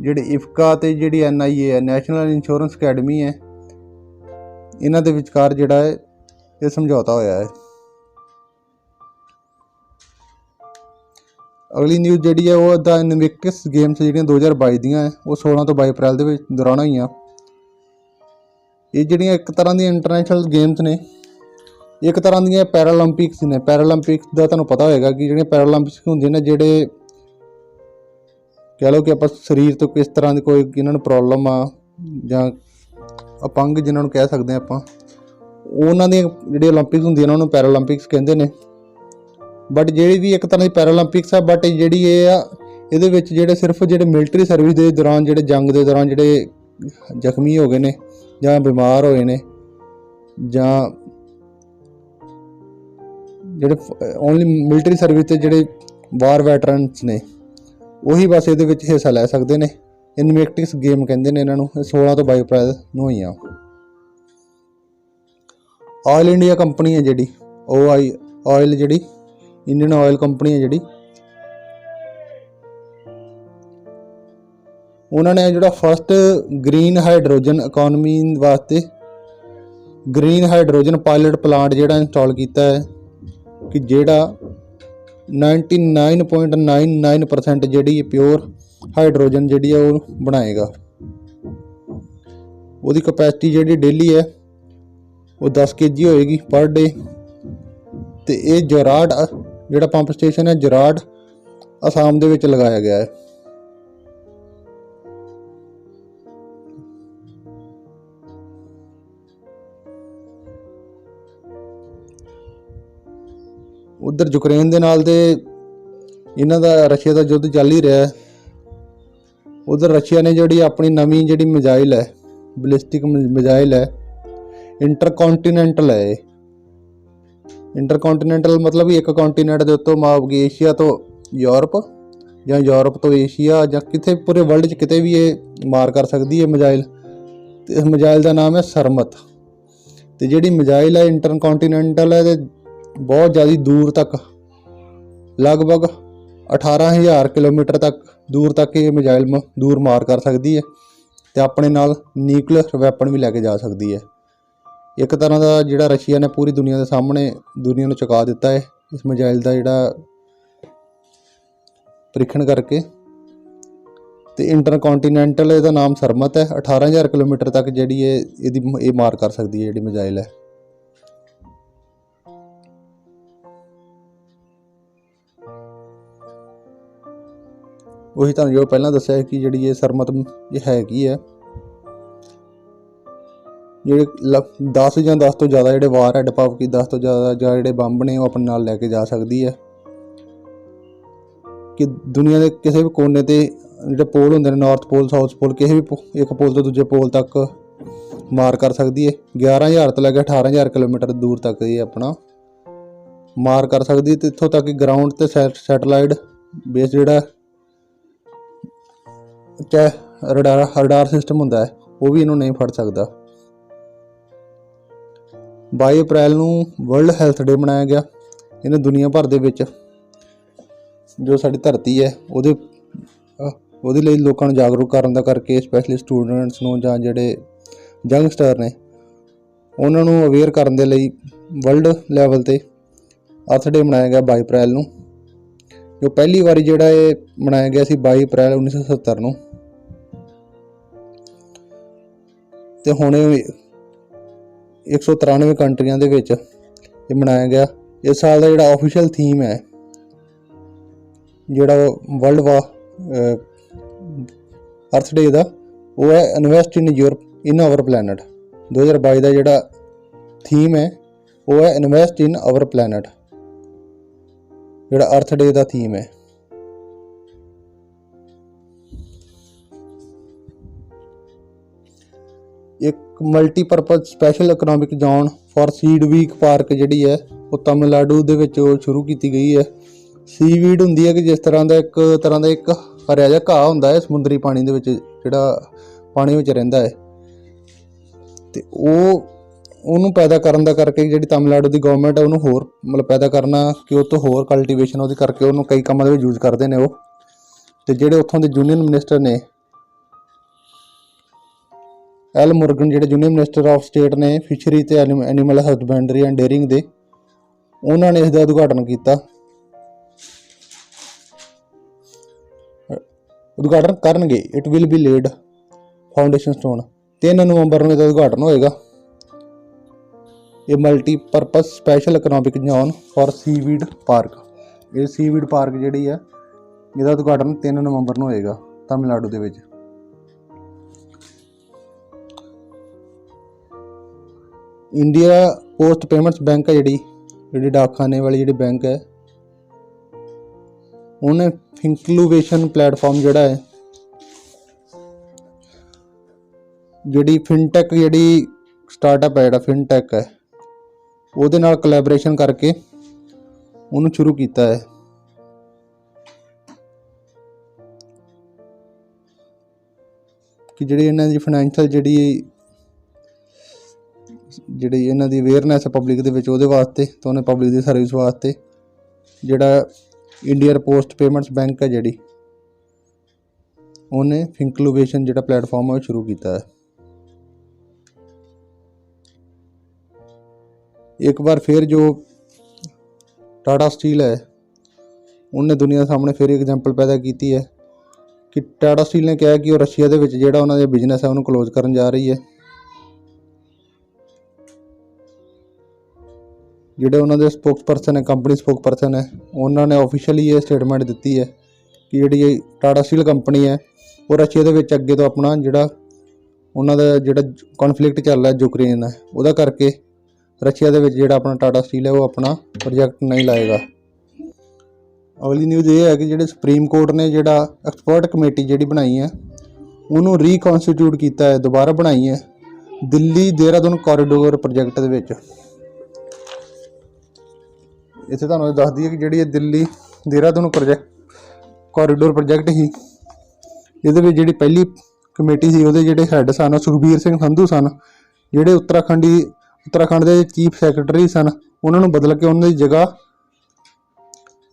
ਜਿਹੜੇ IFCA ਤੇ ਜਿਹੜੀ NIA ਹੈ ਨੈਸ਼ਨਲ ਇੰਸ਼ੋਰੈਂਸ ਅਕੈਡਮੀ ਹੈ ਇਹਨਾਂ ਦੇ ਵਿਚਕਾਰ ਜਿਹੜਾ ਹੈ ਇਹ ਸਮਝੌਤਾ ਹੋਇਆ ਹੈ। ਅਗਲੀ ਨਿਊਜ਼ ਜਿਹੜੀ ਹੈ ਉਹ ਦਾ ਇਨਵਿਕਟਸ ਗੇਮਸ ਜਿਹੜੀਆਂ 2022 ਦੀਆਂ ਹੈ ਉਹ 16 ਤੋਂ 22 ਅਪ੍ਰੈਲ ਦੇ ਵਿੱਚ ਦੌਰਾਨ ਹੋਈਆਂ। ਇਹ ਜਿਹੜੀਆਂ ਇੱਕ ਤਰ੍ਹਾਂ ਦੀਆਂ ਇੰਟਰਨੈਸ਼ਨਲ ਗੇਮਸ ਨੇ, ਇੱਕ ਤਰ੍ਹਾਂ ਦੀਆਂ ਪੈਰਾਲੰਪਿਕਸ ਨੇ। ਪੈਰਾਲੰਪਿਕਸ ਦਾ ਤੁਹਾਨੂੰ ਪਤਾ ਹੋਏਗਾ ਕਿ ਜਿਹੜੀਆਂ ਪੈਰਾਲੰਪਿਕਸ ਹੁੰਦੇ ਨੇ, ਜਿਹੜੇ ਕਹਿ ਲਓ ਕਿ ਆਪਾਂ ਸਰੀਰ ਤੋਂ ਕਿਸ ਤਰ੍ਹਾਂ ਦੀ ਕੋਈ ਇਹਨਾਂ ਨੂੰ ਪ੍ਰੋਬਲਮ ਆ ਜਾਂ ਅਪੰਗ ਜਿਹਨਾਂ ਨੂੰ ਕਹਿ ਸਕਦੇ ਹਾਂ ਆਪਾਂ, ਉਹਨਾਂ ਦੀਆਂ ਜਿਹੜੀ ਓਲੰਪਿਕਸ ਹੁੰਦੀਆਂ ਨੇ ਉਹਨੂੰ ਪੈਰਾਲੰਪਿਕਸ ਕਹਿੰਦੇ ਨੇ। ਬਟ ਜਿਹੜੀ ਵੀ ਇੱਕ ਤਰ੍ਹਾਂ ਦੀ ਪੈਰਾਲੰਪਿਕਸ ਆ, ਬਟ ਜਿਹੜੀ ਇਹ ਆ ਇਹਦੇ ਵਿੱਚ ਜਿਹੜੇ ਸਿਰਫ ਜਿਹੜੇ ਮਿਲਟਰੀ ਸਰਵਿਸ ਦੇ ਦੌਰਾਨ, ਜਿਹੜੇ ਜੰਗ ਦੇ ਦੌਰਾਨ ਜਿਹੜੇ ਜ਼ਖਮੀ ਹੋ ਗਏ ਨੇ ਜਾਂ ਬਿਮਾਰ ਹੋਏ ਨੇ ਜਾਂ ਜਿਹੜੇ ਓਨਲੀ ਮਿਲਟਰੀ ਸਰਵਿਸ ਤੇ ਜਿਹੜੇ ਵਾਰ ਵੈਟਰਨਸ ਨੇ ਉਹੀ ਬਸ ਇਹਦੇ ਵਿੱਚ ਹਿੱਸਾ ਲੈ ਸਕਦੇ ਨੇ। ਇਨਵਿਕਟਸ ਗੇਮ ਕਹਿੰਦੇ ਨੇ ਇਹਨਾਂ ਨੂੰ। 16 ਤੋਂ 22 ਅਪ੍ਰੈਲ ਨੂੰ ਹੋਈਆਂ। ਆਇਲ ਇੰਡੀਆ ਕੰਪਨੀ ਹੈ ਜਿਹੜੀ ਆਇਲ ਜਿਹੜੀ ਇੰਡੀਅਨ ਆਇਲ ਕੰਪਨੀ ਹੈ ਜਿਹੜੀ, ਉਹਨਾਂ ਨੇ ਜਿਹੜਾ ਫਸਟ ਗ੍ਰੀਨ ਹਾਈਡਰੋਜਨ ਇਕੋਨਮੀ ਵਾਸਤੇ ਗ੍ਰੀਨ ਹਾਈਡਰੋਜਨ ਪਾਇਲਟ ਪਲਾਂਟ ਜਿਹੜਾ ਇੰਸਟਾਲ ਕੀਤਾ ਹੈ ਕਿ ਜਿਹੜਾ 99.99% ਜਿਹੜੀ ਪਿਓਰ ਹਾਈਡਰੋਜਨ ਜਿਹੜੀ ਹੈ ਉਹ ਬਣਾਏਗਾ। ਉਹਦੀ ਕਪੈਸਿਟੀ ਜਿਹੜੀ ਡੇਲੀ ਹੈ ਉਹ 10 kg ਹੋਏਗੀ ਪਰ ਡੇ। ਤੇ ਇਹ ਜੋਰਾਟ ਜਿਹੜਾ ਪੰਪ ਸਟੇਸ਼ਨ ਹੈ ਜੋਰਾਟ ਅਸਾਮ ਦੇ ਵਿੱਚ ਲਗਾਇਆ ਗਿਆ ਹੈ। ਉੱਧਰ ਯੂਕਰੇਨ ਦੇ ਨਾਲ ਤੇ ਇਹਨਾਂ ਦਾ ਰਸ਼ੀਆ ਦਾ ਯੁੱਧ ਚੱਲ ਹੀ ਰਿਹਾ ਹੈ। ਉੱਧਰ ਰਸ਼ੀਆ ਨੇ ਜਿਹੜੀ ਆਪਣੀ ਨਵੀਂ ਜਿਹੜੀ ਮਿਜ਼ਾਈਲ ਹੈ, ਬਲਿਸਟਿਕ ਮਿਜ਼ਾਈਲ ਹੈ, ਇੰਟਰਕੌਂਟੀਨੈਂਟਲ ਹੈ। ਇੰਟਰਕੌਂਟੀਨੈਂਟਲ ਮਤਲਬ ਇੱਕ ਕੰਟੀਨੈਂਟ ਦੇ ਉੱਤੋਂ ਮਾਪਗੀ ਏਸ਼ੀਆ ਤੋਂ ਯੂਰਪ ਜਾਂ ਯੂਰਪ ਤੋਂ ਏਸ਼ੀਆ ਜਾਂ ਕਿਤੇ ਪੂਰੇ ਵਰਲਡ 'ਚ ਕਿਤੇ ਵੀ ਇਹ ਮਾਰ ਕਰ ਸਕਦੀ ਹੈ ਮਿਜ਼ਾਈਲ। ਅਤੇ ਇਸ ਮਿਜ਼ਾਈਲ ਦਾ ਨਾਮ ਹੈ ਸਰਮਤ। ਅਤੇ ਜਿਹੜੀ ਮਿਜ਼ਾਈਲ ਹੈ ਇੰਟਰਕੌਂਟੀਨੈਂਟਲ ਹੈ ਅਤੇ ਬਹੁਤ ਜ਼ਿਆਦਾ ਦੂਰ ਤੱਕ, ਲਗਭਗ 18,000 ਕਿਲੋਮੀਟਰ ਤੱਕ ਦੂਰ ਤੱਕ ਇਹ ਮਿਜ਼ਾਈਲ ਦੂਰ ਮਾਰ ਕਰ ਸਕਦੀ ਹੈ ਅਤੇ ਆਪਣੇ ਨਾਲ ਨਿਊਕਲੀਅਰ ਵੈਪਨ ਵੀ ਲੈ ਕੇ ਜਾ ਸਕਦੀ ਹੈ। ਇੱਕ ਤਰ੍ਹਾਂ ਦਾ ਜਿਹੜਾ ਰਸ਼ੀਆ ਨੇ ਪੂਰੀ ਦੁਨੀਆ ਦੇ ਸਾਹਮਣੇ ਦੁਨੀਆ ਨੂੰ ਚੁਕਾ ਦਿੱਤਾ ਹੈ ਇਸ ਮਿਜ਼ਾਈਲ ਦਾ ਜਿਹੜਾ ਪ੍ਰੀਖਣ ਕਰਕੇ। ਤੇ ਇੰਟਰਕॉन्टिनेंटल ਇਹਦਾ ਨਾਮ ਸਰਮਤ ਹੈ। 18,000 ਕਿਲੋਮੀਟਰ ਤੱਕ ਜਿਹੜੀ ਇਹ ਮਾਰ ਕਰ ਸਕਦੀ ਹੈ ਜਿਹੜੀ ਮਿਜ਼ਾਈਲ ਹੈ। ਉਹੀ ਤੁਹਾਨੂੰ ਜੋ ਪਹਿਲਾਂ ਦੱਸਿਆ ਕਿ ਜਿਹੜੀ ਇਹ ਸਰਮਤ ਇਹ ਹੈਗੀ ਹੈ, ਜਿਹੜੇ 10 ਜਾਂ 10 ਤੋਂ ਜ਼ਿਆਦਾ ਜਿਹੜੇ ਵਾਰ ਹੈਡ ਭਾਵ ਕਿ 10 ਤੋਂ ਜ਼ਿਆਦਾ ਜਾਂ ਜਿਹੜੇ ਬੰਬ ਨੇ ਉਹ ਆਪਣੇ ਨਾਲ ਲੈ ਕੇ ਜਾ ਸਕਦੀ ਹੈ, ਕਿ ਦੁਨੀਆ ਦੇ ਕਿਸੇ ਵੀ ਕੋਨੇ 'ਤੇ ਜਿਹੜੇ ਪੋਲ ਹੁੰਦੇ ਨੇ, ਨਾਰਥ ਪੋਲ, ਸਾਊਥ ਪੋਲ, ਕਿਸੇ ਵੀ ਇੱਕ ਪੋਲ ਤੋਂ ਦੂਜੇ ਪੋਲ ਤੱਕ ਮਾਰ ਕਰ ਸਕਦੀ ਹੈ। 11,000 ਤੋਂ ਲੈ ਕੇ 18,000 ਕਿਲੋਮੀਟਰ ਦੂਰ ਤੱਕ ਇਹ ਆਪਣਾ ਮਾਰ ਕਰ ਸਕਦੀ ਹੈ। ਅਤੇ ਇੱਥੋਂ ਤੱਕ ਗਰਾਊਂਡ 'ਤੇ ਸੈਟੇਲਾਈਟ ਬੇਸ ਜਿਹੜਾ ਚਾਹੇ ਰਡਾਰ ਸਿਸਟਮ ਹੁੰਦਾ ਹੈ ਉਹ ਵੀ ਇਹਨੂੰ ਨਹੀਂ ਫੜ ਸਕਦਾ। 22 ਅਪ੍ਰੈਲ ਨੂੰ ਵਰਲਡ ਹੈਲਥ ਡੇ ਮਨਾਇਆ ਗਿਆ। ਇਹਨੇ ਦੁਨੀਆ ਭਰ ਦੇ ਵਿੱਚ ਜੋ ਸਾਡੀ ਧਰਤੀ ਹੈ ਉਹਦੇ ਲਈ ਲੋਕਾਂ ਨੂੰ ਜਾਗਰੂਕ ਕਰਨ ਦਾ ਕਰਕੇ, ਸਪੈਸ਼ਲੀ ਸਟੂਡੈਂਟਸ ਨੂੰ ਜਾਂ ਜਿਹੜੇ ਯੰਗਸਟਰ ਨੇ ਉਹਨਾਂ ਨੂੰ ਅਵੇਅਰ ਕਰਨ ਦੇ ਲਈ ਵਰਲਡ ਲੈਵਲ 'ਤੇ ਅਰਥ ਡੇ ਮਨਾਇਆ ਗਿਆ 22 ਅਪ੍ਰੈਲ ਨੂੰ। ਜੋ ਪਹਿਲੀ ਵਾਰੀ ਜਿਹੜਾ ਇਹ ਮਨਾਇਆ ਗਿਆ ਸੀ 22 ਅਪ੍ਰੈਲ 1970 ਨੂੰ, ਅਤੇ ਹੁਣ 193 ਕੰਟਰੀਆਂ ਦੇ ਵਿੱਚ ਇਹ ਮਨਾਇਆ ਗਿਆ। ਇਸ ਸਾਲ ਦਾ ਜਿਹੜਾ ਆਫੀਸ਼ੀਅਲ ਥੀਮ ਹੈ ਜਿਹੜਾ ਵਰਲਡ ਅਰਥ ਡੇ ਦਾ, ਉਹ ਹੈ ਇਨਵੈਸਟ ਇਨ ਆਵਰ ਪਲੈਨਟ। 2022 ਦਾ ਜਿਹੜਾ ਥੀਮ ਹੈ ਉਹ ਹੈ ਇਨਵੈਸਟ ਇਨ ਆਵਰ ਪਲੈਨਟ, ਜਿਹੜਾ ਅਰਥ ਡੇ ਦਾ ਥੀਮ ਹੈ। ਇੱਕ multipurpose special economic zone for seaweed park ਜਿਹੜੀ ਹੈ ਉਹ ਤਮਿਲਨਾਡੂ ਦੇ ਵਿੱਚ ਉਹ ਸ਼ੁਰੂ ਕੀਤੀ ਗਈ ਹੈ। ਸੀਵੀਡ ਹੁੰਦੀ ਹੈ ਕਿ ਜਿਸ ਤਰ੍ਹਾਂ ਦਾ ਇੱਕ ਹਰਿਆ ਜਿਹਾ ਘਾਹ ਹੁੰਦਾ ਹੈ ਸਮੁੰਦਰੀ ਪਾਣੀ ਦੇ ਵਿੱਚ, ਜਿਹੜਾ ਪਾਣੀ ਵਿੱਚ ਰਹਿੰਦਾ ਹੈ, ਅਤੇ ਉਹਨੂੰ ਪੈਦਾ ਕਰਨ ਦਾ ਕਰਕੇ ਜਿਹੜੀ ਤਮਿਲਨਾਡੂ ਦੀ ਗੌਰਮੈਂਟ ਹੈ ਉਹਨੂੰ ਹੋਰ ਮਤਲਬ ਪੈਦਾ ਕਰਨਾ ਕਿ ਉਹ ਤੋਂ ਹੋਰ ਕਲਟੀਵੇਸ਼ਨ ਉਹਦੀ ਕਰਕੇ ਉਹਨੂੰ ਕਈ ਕੰਮਾਂ ਦੇ ਵਿੱਚ ਯੂਜ਼ ਕਰਦੇ ਨੇ ਉਹ। ਅਤੇ ਜਿਹੜੇ ਉੱਥੋਂ ਦੇ ਯੂਨੀਅਨ ਮਿਨਿਸਟਰ ਨੇ ਐਲ ਮੁਰਗਨ, ਜਿਹੜੇ ਯੂਨੀਅਨ ਮਿਨਿਸਟਰ ਆਫ ਸਟੇਟ ਨੇ ਫਿਸ਼ਰੀ ਅਤੇ ਐਨੀਮਲ ਹਸਬੈਂਡਰੀ ਐਂਡ ਡੇਅਰਿੰਗ ਦੇ, ਉਹਨਾਂ ਨੇ ਇਸ ਦਾ ਉਦਘਾਟਨ ਕੀਤਾ। ਉਦਘਾਟਨ ਕਰਨਗੇ। It will be laid foundation stone. 3 ਨਵੰਬਰ ਨੂੰ ਇਹਦਾ ਉਦਘਾਟਨ ਹੋਏਗਾ। ਇਹ multipurpose special economic zone for seaweed park, ਇਹ ਸੀਵੀਡ ਪਾਰਕ ਜਿਹੜੀ ਹੈ ਇਹਦਾ ਉਦਘਾਟਨ 3 ਨਵੰਬਰ ਨੂੰ ਹੋਏਗਾ ਤਮਿਲਨਾਡੂ ਦੇ ਵਿੱਚ। ਇੰਡੀਆ ਪੋਸਟ ਪੇਮੈਂਟਸ ਬੈਂਕ ਹੈ ਜਿਹੜੀ ਡਾਕਖਾਨੇ ਵਾਲੀ ਜਿਹੜੀ ਬੈਂਕ ਹੈ, ਉਹਨੇ ਫਿਨਕਲੂਵੇਸ਼ਨ ਪਲੇਟਫਾਰਮ ਜਿਹੜਾ ਹੈ, ਜਿਹੜੀ ਫਿਨਟੈਕ ਜਿਹੜੀ ਸਟਾਰਟਅਪ ਹੈ, ਜਿਹੜਾ ਫਿਨਟੈਕ ਹੈ, ਉਹਦੇ ਨਾਲ ਕੋਲੈਬੋਰੇਸ਼ਨ ਕਰਕੇ ਉਹਨੂੰ ਸ਼ੁਰੂ ਕੀਤਾ ਹੈ। ਕਿ ਜਿਹੜੀ ਇਹਨਾਂ ਦੀ ਫਾਈਨੈਂਸ਼ੀਅਲ ਜਿਹੜੀ ਇਹਨਾਂ ਦੀ ਅਵੇਅਰਨੈਸ ਹੈ ਪਬਲਿਕ ਦੇ ਵਿੱਚ, ਉਹਦੇ ਵਾਸਤੇ ਤਾਂ ਉਹਨੇ ਪਬਲਿਕ ਦੀ ਸਰਵਿਸ ਵਾਸਤੇ ਜਿਹੜਾ ਇੰਡੀਅਨ ਪੋਸਟ ਪੇਮੈਂਟਸ ਬੈਂਕ ਹੈ ਜਿਹੜੀ ਉਹਨੇ ਫਿਨਕਲੂਵੇਸ਼ਨ ਜਿਹੜਾ ਪਲੇਟਫਾਰਮ ਹੈ ਉਹ ਸ਼ੁਰੂ ਕੀਤਾ ਹੈ। ਇੱਕ ਵਾਰ ਫਿਰ ਜੋ ਟਾਟਾ ਸਟੀਲ ਹੈ ਉਹਨੇ ਦੁਨੀਆ ਸਾਹਮਣੇ ਫਿਰ ਐਗਜ਼ਾਮਪਲ ਪੈਦਾ ਕੀਤੀ ਹੈ ਕਿ ਟਾਟਾ ਸਟੀਲ ਨੇ ਕਿਹਾ ਕਿ ਉਹ ਰਸ਼ੀਆ ਦੇ ਵਿੱਚ ਜਿਹੜਾ ਉਹਨਾਂ ਦਾ ਬਿਜ਼ਨਸ ਹੈ ਉਹਨੂੰ ਕਲੋਜ਼ ਕਰਨ ਜਾ ਰਹੀ ਹੈ। ਜਿਹੜੇ ਉਹਨਾਂ ਦੇ ਸਪੋਕਸਪਰਸਨ ਹੈ, ਕੰਪਨੀ ਸਪੋਕਸਪਰਸਨ ਹੈ, ਉਹਨਾਂ ਨੇ ਆਫੀਸ਼ੀਅਲੀ ਇਹ ਸਟੇਟਮੈਂਟ ਦਿੱਤੀ ਹੈ ਕਿ ਜਿਹੜੀ ਟਾਟਾ ਸਟੀਲ ਕੰਪਨੀ ਹੈ ਉਹ ਰਸ਼ੀਆ ਦੇ ਵਿੱਚ ਅੱਗੇ ਤੋਂ ਆਪਣਾ ਜਿਹੜਾ ਉਹਨਾਂ ਦਾ ਜਿਹੜਾ ਕੌਨਫਲਿਕਟ ਚੱਲ ਰਿਹਾ ਯੂਕਰੇਨ ਹੈ ਉਹਦਾ ਕਰਕੇ ਰਸ਼ੀਆ ਦੇ ਵਿੱਚ ਜਿਹੜਾ ਆਪਣਾ ਟਾਟਾ ਸਟੀਲ ਹੈ ਉਹ ਆਪਣਾ ਪ੍ਰੋਜੈਕਟ ਨਹੀਂ ਲਾਏਗਾ। ਅਗਲੀ ਨਿਊਜ਼ ਇਹ ਹੈ ਕਿ ਜਿਹੜੇ ਸੁਪਰੀਮ ਕੋਰਟ ਨੇ ਜਿਹੜਾ ਐਕਸਪਰਟ ਕਮੇਟੀ ਜਿਹੜੀ ਬਣਾਈ ਹੈ ਉਹਨੂੰ ਰੀਕਨਸਟੀਟਿਊਟ ਕੀਤਾ ਹੈ, ਦੁਬਾਰਾ ਬਣਾਈ ਹੈ ਦਿੱਲੀ ਦੇਹਰਾਦੂਨ ਕੋਰੀਡੋਰ ਪ੍ਰੋਜੈਕਟ ਦੇ ਵਿੱਚ। ਇੱਥੇ ਤੁਹਾਨੂੰ ਦੱਸ ਦਈਏ ਕਿ ਜਿਹੜੀ ਇਹ ਦਿੱਲੀ ਦੇਹਰਾਦੂਨ ਕੋਰੀਡੋਰ ਪ੍ਰੋਜੈਕਟ ਸੀ, ਇਹਦੇ ਵਿੱਚ ਜਿਹੜੀ ਪਹਿਲੀ ਕਮੇਟੀ ਸੀ ਉਹਦੇ ਜਿਹੜੇ ਹੈੱਡ ਸਨ ਉਹ ਸੁਖਬੀਰ ਸਿੰਘ ਸੰਧੂ ਸਨ, ਜਿਹੜੇ ਉੱਤਰਾਖੰਡ ਦੇ ਚੀਫ ਸੈਕਟਰੀ ਸਨ। ਉਹਨਾਂ ਨੂੰ ਬਦਲ ਕੇ ਉਹਨਾਂ ਦੀ ਜਗ੍ਹਾ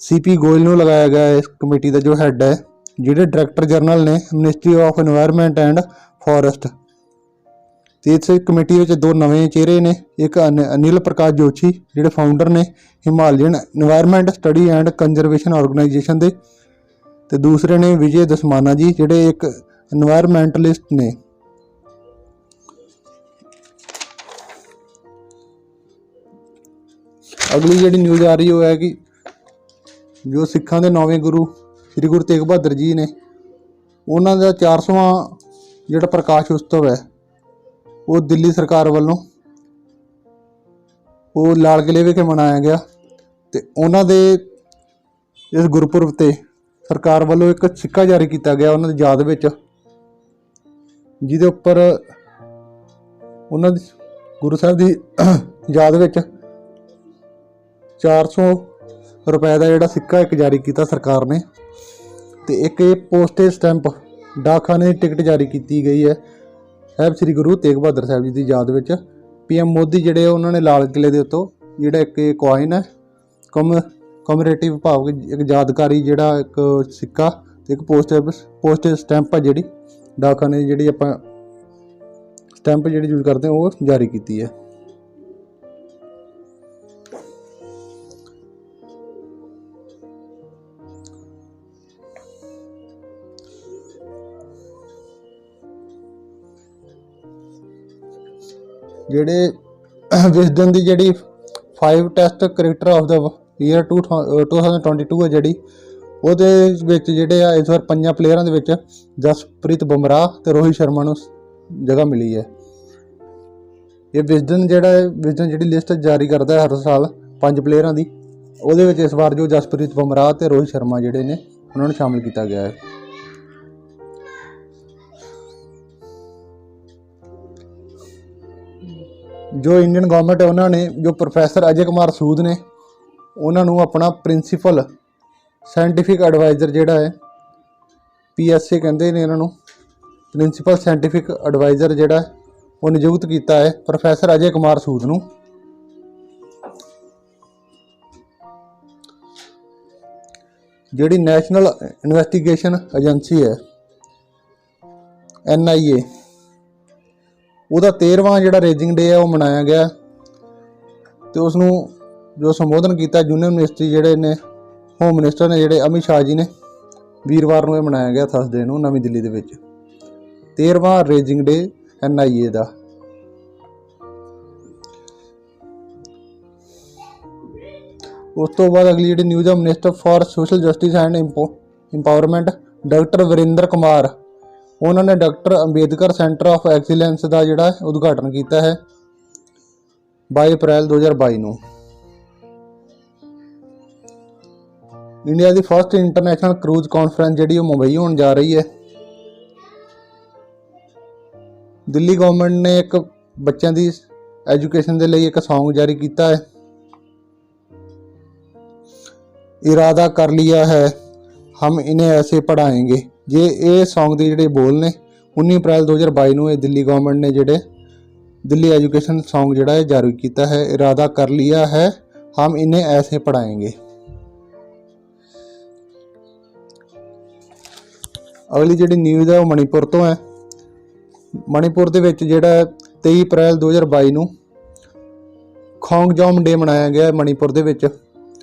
CP ਗੋਇਲ ਨੂੰ ਲਗਾਇਆ ਗਿਆ। ਇਸ ਕਮੇਟੀ ਦਾ ਜੋ ਹੈੱਡ ਹੈ, ਜਿਹੜੇ ਡਾਇਰੈਕਟਰ ਜਨਰਲ ਨੇ ministry of environment and forest. ਅਤੇ ਇਸ ਕਮੇਟੀ ਵਿੱਚ 2 ਨਵੇਂ ਚਿਹਰੇ ਨੇ, ਇੱਕ ਅਨਿਲ ਪ੍ਰਕਾਸ਼ ਜੋਸ਼ੀ ਜਿਹੜੇ ਫਾਊਂਡਰ ਨੇ Himalayan environment study and conservation organisation ਦੇ, ਤੇ ਦੂਸਰੇ ਨੇ ਵਿਜੇ ਦਸਮਾਨਾ ਜੀ, ਜਿਹੜੇ ਇੱਕ ਇਨਵਾਇਰਮੈਂਟਲਿਸਟ ਨੇ। ਅਗਲੀ ਜਿਹੜੀ ਨਿਊਜ਼ ਆ ਰਹੀ ਉਹ ਹੈ ਕਿ ਜੋ ਸਿੱਖਾਂ ਦੇ 9ਵੇਂ ਗੁਰੂ ਸ੍ਰੀ ਗੁਰੂ ਤੇਗ ਬਹਾਦਰ ਜੀ ਨੇ, ਉਹਨਾਂ ਦਾ 400ਵਾਂ ਜਿਹੜਾ ਪ੍ਰਕਾਸ਼ ਉਤਸਵ ਹੈ ਉਹ ਦਿੱਲੀ ਸਰਕਾਰ ਵੱਲੋਂ ਉਹ ਲਾਲ ਕਿਲ੍ਹੇ ਵਿਖੇ ਮਨਾਇਆ ਗਿਆ। ਤੇ ਉਹਨਾਂ ਦੇ ਇਸ ਗੁਰਪੁਰਬ ਤੇ ਸਰਕਾਰ ਵੱਲੋਂ ਇੱਕ ਸਿੱਕਾ ਜਾਰੀ ਕੀਤਾ ਗਿਆ ਉਹਨਾਂ ਦੀ ਯਾਦ ਵਿੱਚ, ਜਿਹਦੇ ਉੱਪਰ ਉਹਨਾਂ ਦੀ ਗੁਰੂ ਸਾਹਿਬ ਦੀ ਯਾਦ ਵਿੱਚ 400 ਰੁਪਏ ਦਾ ਜਿਹੜਾ ਸਿੱਕਾ ਇੱਕ ਜਾਰੀ ਕੀਤਾ ਸਰਕਾਰ ਨੇ। ਤੇ ਇੱਕ ਇਹ ਪੋਸਟੇਜ ਸਟੈਂਪ ਡਾਕਖਾਨੇ ਦੀ ਟਿਕਟ ਜਾਰੀ ਕੀਤੀ ਗਈ ਹੈ ਸਾਹਿਬ ਸ੍ਰੀ ਗੁਰੂ ਤੇਗ ਬਹਾਦਰ ਸਾਹਿਬ ਜੀ ਦੀ ਯਾਦ ਵਿੱਚ। PM ਮੋਦੀ ਜਿਹੜੇ ਉਹਨਾਂ ਨੇ ਲਾਲ ਕਿਲ੍ਹੇ ਦੇ ਉੱਤੋਂ ਜਿਹੜਾ ਇੱਕ ਕੋਇਨ ਹੈ ਕਮਰੇਟਿਵ ਭਾਵ ਇੱਕ ਯਾਦਗਾਰੀ ਜਿਹੜਾ ਇੱਕ ਸਿੱਕਾ ਤੇ ਇੱਕ ਪੋਸਟੇਜ ਸਟੈਂਪ ਆ ਜਿਹੜੀ ਡਾਕਖਾਨੇ ਦੀ ਜਿਹੜੀ ਆਪਾਂ ਸਟੈਂਪ ਜਿਹੜੀ ਯੂਜ਼ ਕਰਦੇ ਹਾਂ ਉਹ ਜਾਰੀ ਕੀਤੀ ਹੈ। ਜਿਹੜੇ ਵਿਜ਼ਡਨ ਦੀ ਜਿਹੜੀ 5 test cricketer of the year 2022 ਹੈ ਜਿਹੜੀ, ਉਹਦੇ ਵਿੱਚ ਜਿਹੜੇ ਆ ਇਸ ਵਾਰ 5 ਪਲੇਅਰਾਂ ਦੇ ਵਿੱਚ ਜਸਪ੍ਰੀਤ ਬੁਮਰਾਹ ਤੇ ਰੋਹਿਤ ਸ਼ਰਮਾ ਨੂੰ ਜਗ੍ਹਾ ਮਿਲੀ ਹੈ। ਇਹ ਵਿਜ਼ਡਨ ਜਿਹੜੀ ਲਿਸਟ ਜਾਰੀ ਕਰਦਾ ਹੈ ਹਰ ਸਾਲ 5 ਪਲੇਅਰਾਂ ਦੀ, ਉਹਦੇ ਵਿੱਚ ਇਸ ਵਾਰ ਜੋ ਜਸਪ੍ਰੀਤ ਬੁਮਰਾਹ ਤੇ ਰੋਹਿਤ ਸ਼ਰਮਾ ਜਿਹੜੇ ਨੇ ਉਹਨਾਂ ਨੂੰ ਸ਼ਾਮਿਲ ਕੀਤਾ ਗਿਆ ਹੈ। ਜੋ ਇੰਡੀਅਨ ਗਵਰਨਮੈਂਟ ਹੈ ਉਹਨਾਂ ਨੇ ਜੋ ਪ੍ਰੋਫੈਸਰ ਅਜੇ ਕੁਮਾਰ ਸੂਦ ਨੇ ਉਹਨਾਂ ਨੂੰ ਆਪਣਾ ਪ੍ਰਿੰਸੀਪਲ ਸਾਇੰਟੀਫਿਕ ਐਡਵਾਈਜ਼ਰ ਜਿਹੜਾ ਹੈ PSA ਕਹਿੰਦੇ ਨੇ ਇਹਨਾਂ ਨੂੰ, ਪ੍ਰਿੰਸੀਪਲ ਸਾਇੰਟੀਫਿਕ ਐਡਵਾਈਜ਼ਰ ਜਿਹੜਾ ਉਹ ਨਿਯੁਕਤ ਕੀਤਾ ਹੈ ਪ੍ਰੋਫੈਸਰ ਅਜੇ ਕੁਮਾਰ ਸੂਦ ਨੂੰ। ਜਿਹੜੀ ਨੈਸ਼ਨਲ ਇਨਵੈਸਟੀਗੇਸ਼ਨ ਏਜੰਸੀ ਹੈ NIA, ਉਹਦਾ 13ਵਾਂ ਜਿਹੜਾ ਰੇਜ਼ਿੰਗ ਡੇ ਹੈ ਉਹ ਮਨਾਇਆ ਗਿਆ ਤੇ ਉਸ ਨੂੰ ਜੋ ਸੰਬੋਧਨ ਕੀਤਾ ਯੂਨੀਅਨ ਮਿਨਿਸਟਰੀ ਜਿਹੜੇ ਨੇ ਹੋਮ ਮਿਨਿਸਟਰ ਨੇ ਜਿਹੜੇ ਅਮਿਤ ਸ਼ਾਹ ਜੀ ਨੇ, ਵੀਰਵਾਰ ਨੂੰ ਇਹ ਮਨਾਇਆ ਗਿਆ ਥਰਸਡੇ ਨੂੰ ਨਵੀਂ ਦਿੱਲੀ ਦੇ ਵਿੱਚ 13ਵਾਂ ਰੇਜ਼ਿੰਗ ਡੇ NIA ਦਾ। ਉਸ ਤੋਂ ਬਾਅਦ ਅਗਲੀ ਜਿਹੜੀ ਨਿਊਜ਼ ਹੈ minister for social justice and empowerment doctor Varinder Kumar, ਉਹਨਾਂ ਨੇ doctor Ambedkar centre of excellence ਦਾ ਜਿਹੜਾ ਉਦਘਾਟਨ ਕੀਤਾ ਹੈ 22 ਅਪ੍ਰੈਲ 2022 ਨੂੰ। ਇੰਡੀਆ ਦੀ ਫਸਟ ਇੰਟਰਨੈਸ਼ਨਲ ਕਰੂਜ਼ ਕਾਨਫਰੰਸ ਜਿਹੜੀ ਉਹ ਮੁੰਬਈ ਹੋਣ ਜਾ ਰਹੀ ਹੈ। ਦਿੱਲੀ ਗਵਰਨਮੈਂਟ ਨੇ ਇੱਕ ਬੱਚਿਆਂ ਦੀ ਐਜੂਕੇਸ਼ਨ ਦੇ ਲਈ ਇੱਕ ਸੌਂਗ ਜਾਰੀ ਕੀਤਾ ਹੈ, ਇਰਾਦਾ ਕਰ ਲਿਆ ਹੈ ਹਮ ਇन्हें ऐसे पढ़ाएंगे। ਜੇ ਇਹ ਸੌਂਗ ਦੇ ਜਿਹੜੇ ਬੋਲ ਨੇ 19 ਅਪ੍ਰੈਲ 2022 ਨੂੰ ਇਹ ਦਿੱਲੀ ਗਵਰਨਮੈਂਟ ਨੇ ਜਿਹੜੇ ਦਿੱਲੀ ਐਜੂਕੇਸ਼ਨ ਸੌਂਗ ਜਿਹੜਾ ਇਹ ਜਾਰੀ ਕੀਤਾ ਹੈ, ਇਰਾਦਾ ਕਰ ਲਿਆ ਹੈ ਹਮ इन्हें ऐसे पढ़ाएंगे। ਅਗਲੀ ਜਿਹੜੀ ਨਿਊਜ਼ ਹੈ ਉਹ ਮਣੀਪੁਰ ਤੋਂ ਹੈ। ਮਣੀਪੁਰ ਦੇ ਵਿੱਚ ਜਿਹੜਾ 23 ਅਪ੍ਰੈਲ 2022 ਨੂੰ ਖੌਂਗਜੋਮ ਡੇ ਮਨਾਇਆ ਗਿਆ ਮਣੀਪੁਰ ਦੇ ਵਿੱਚ।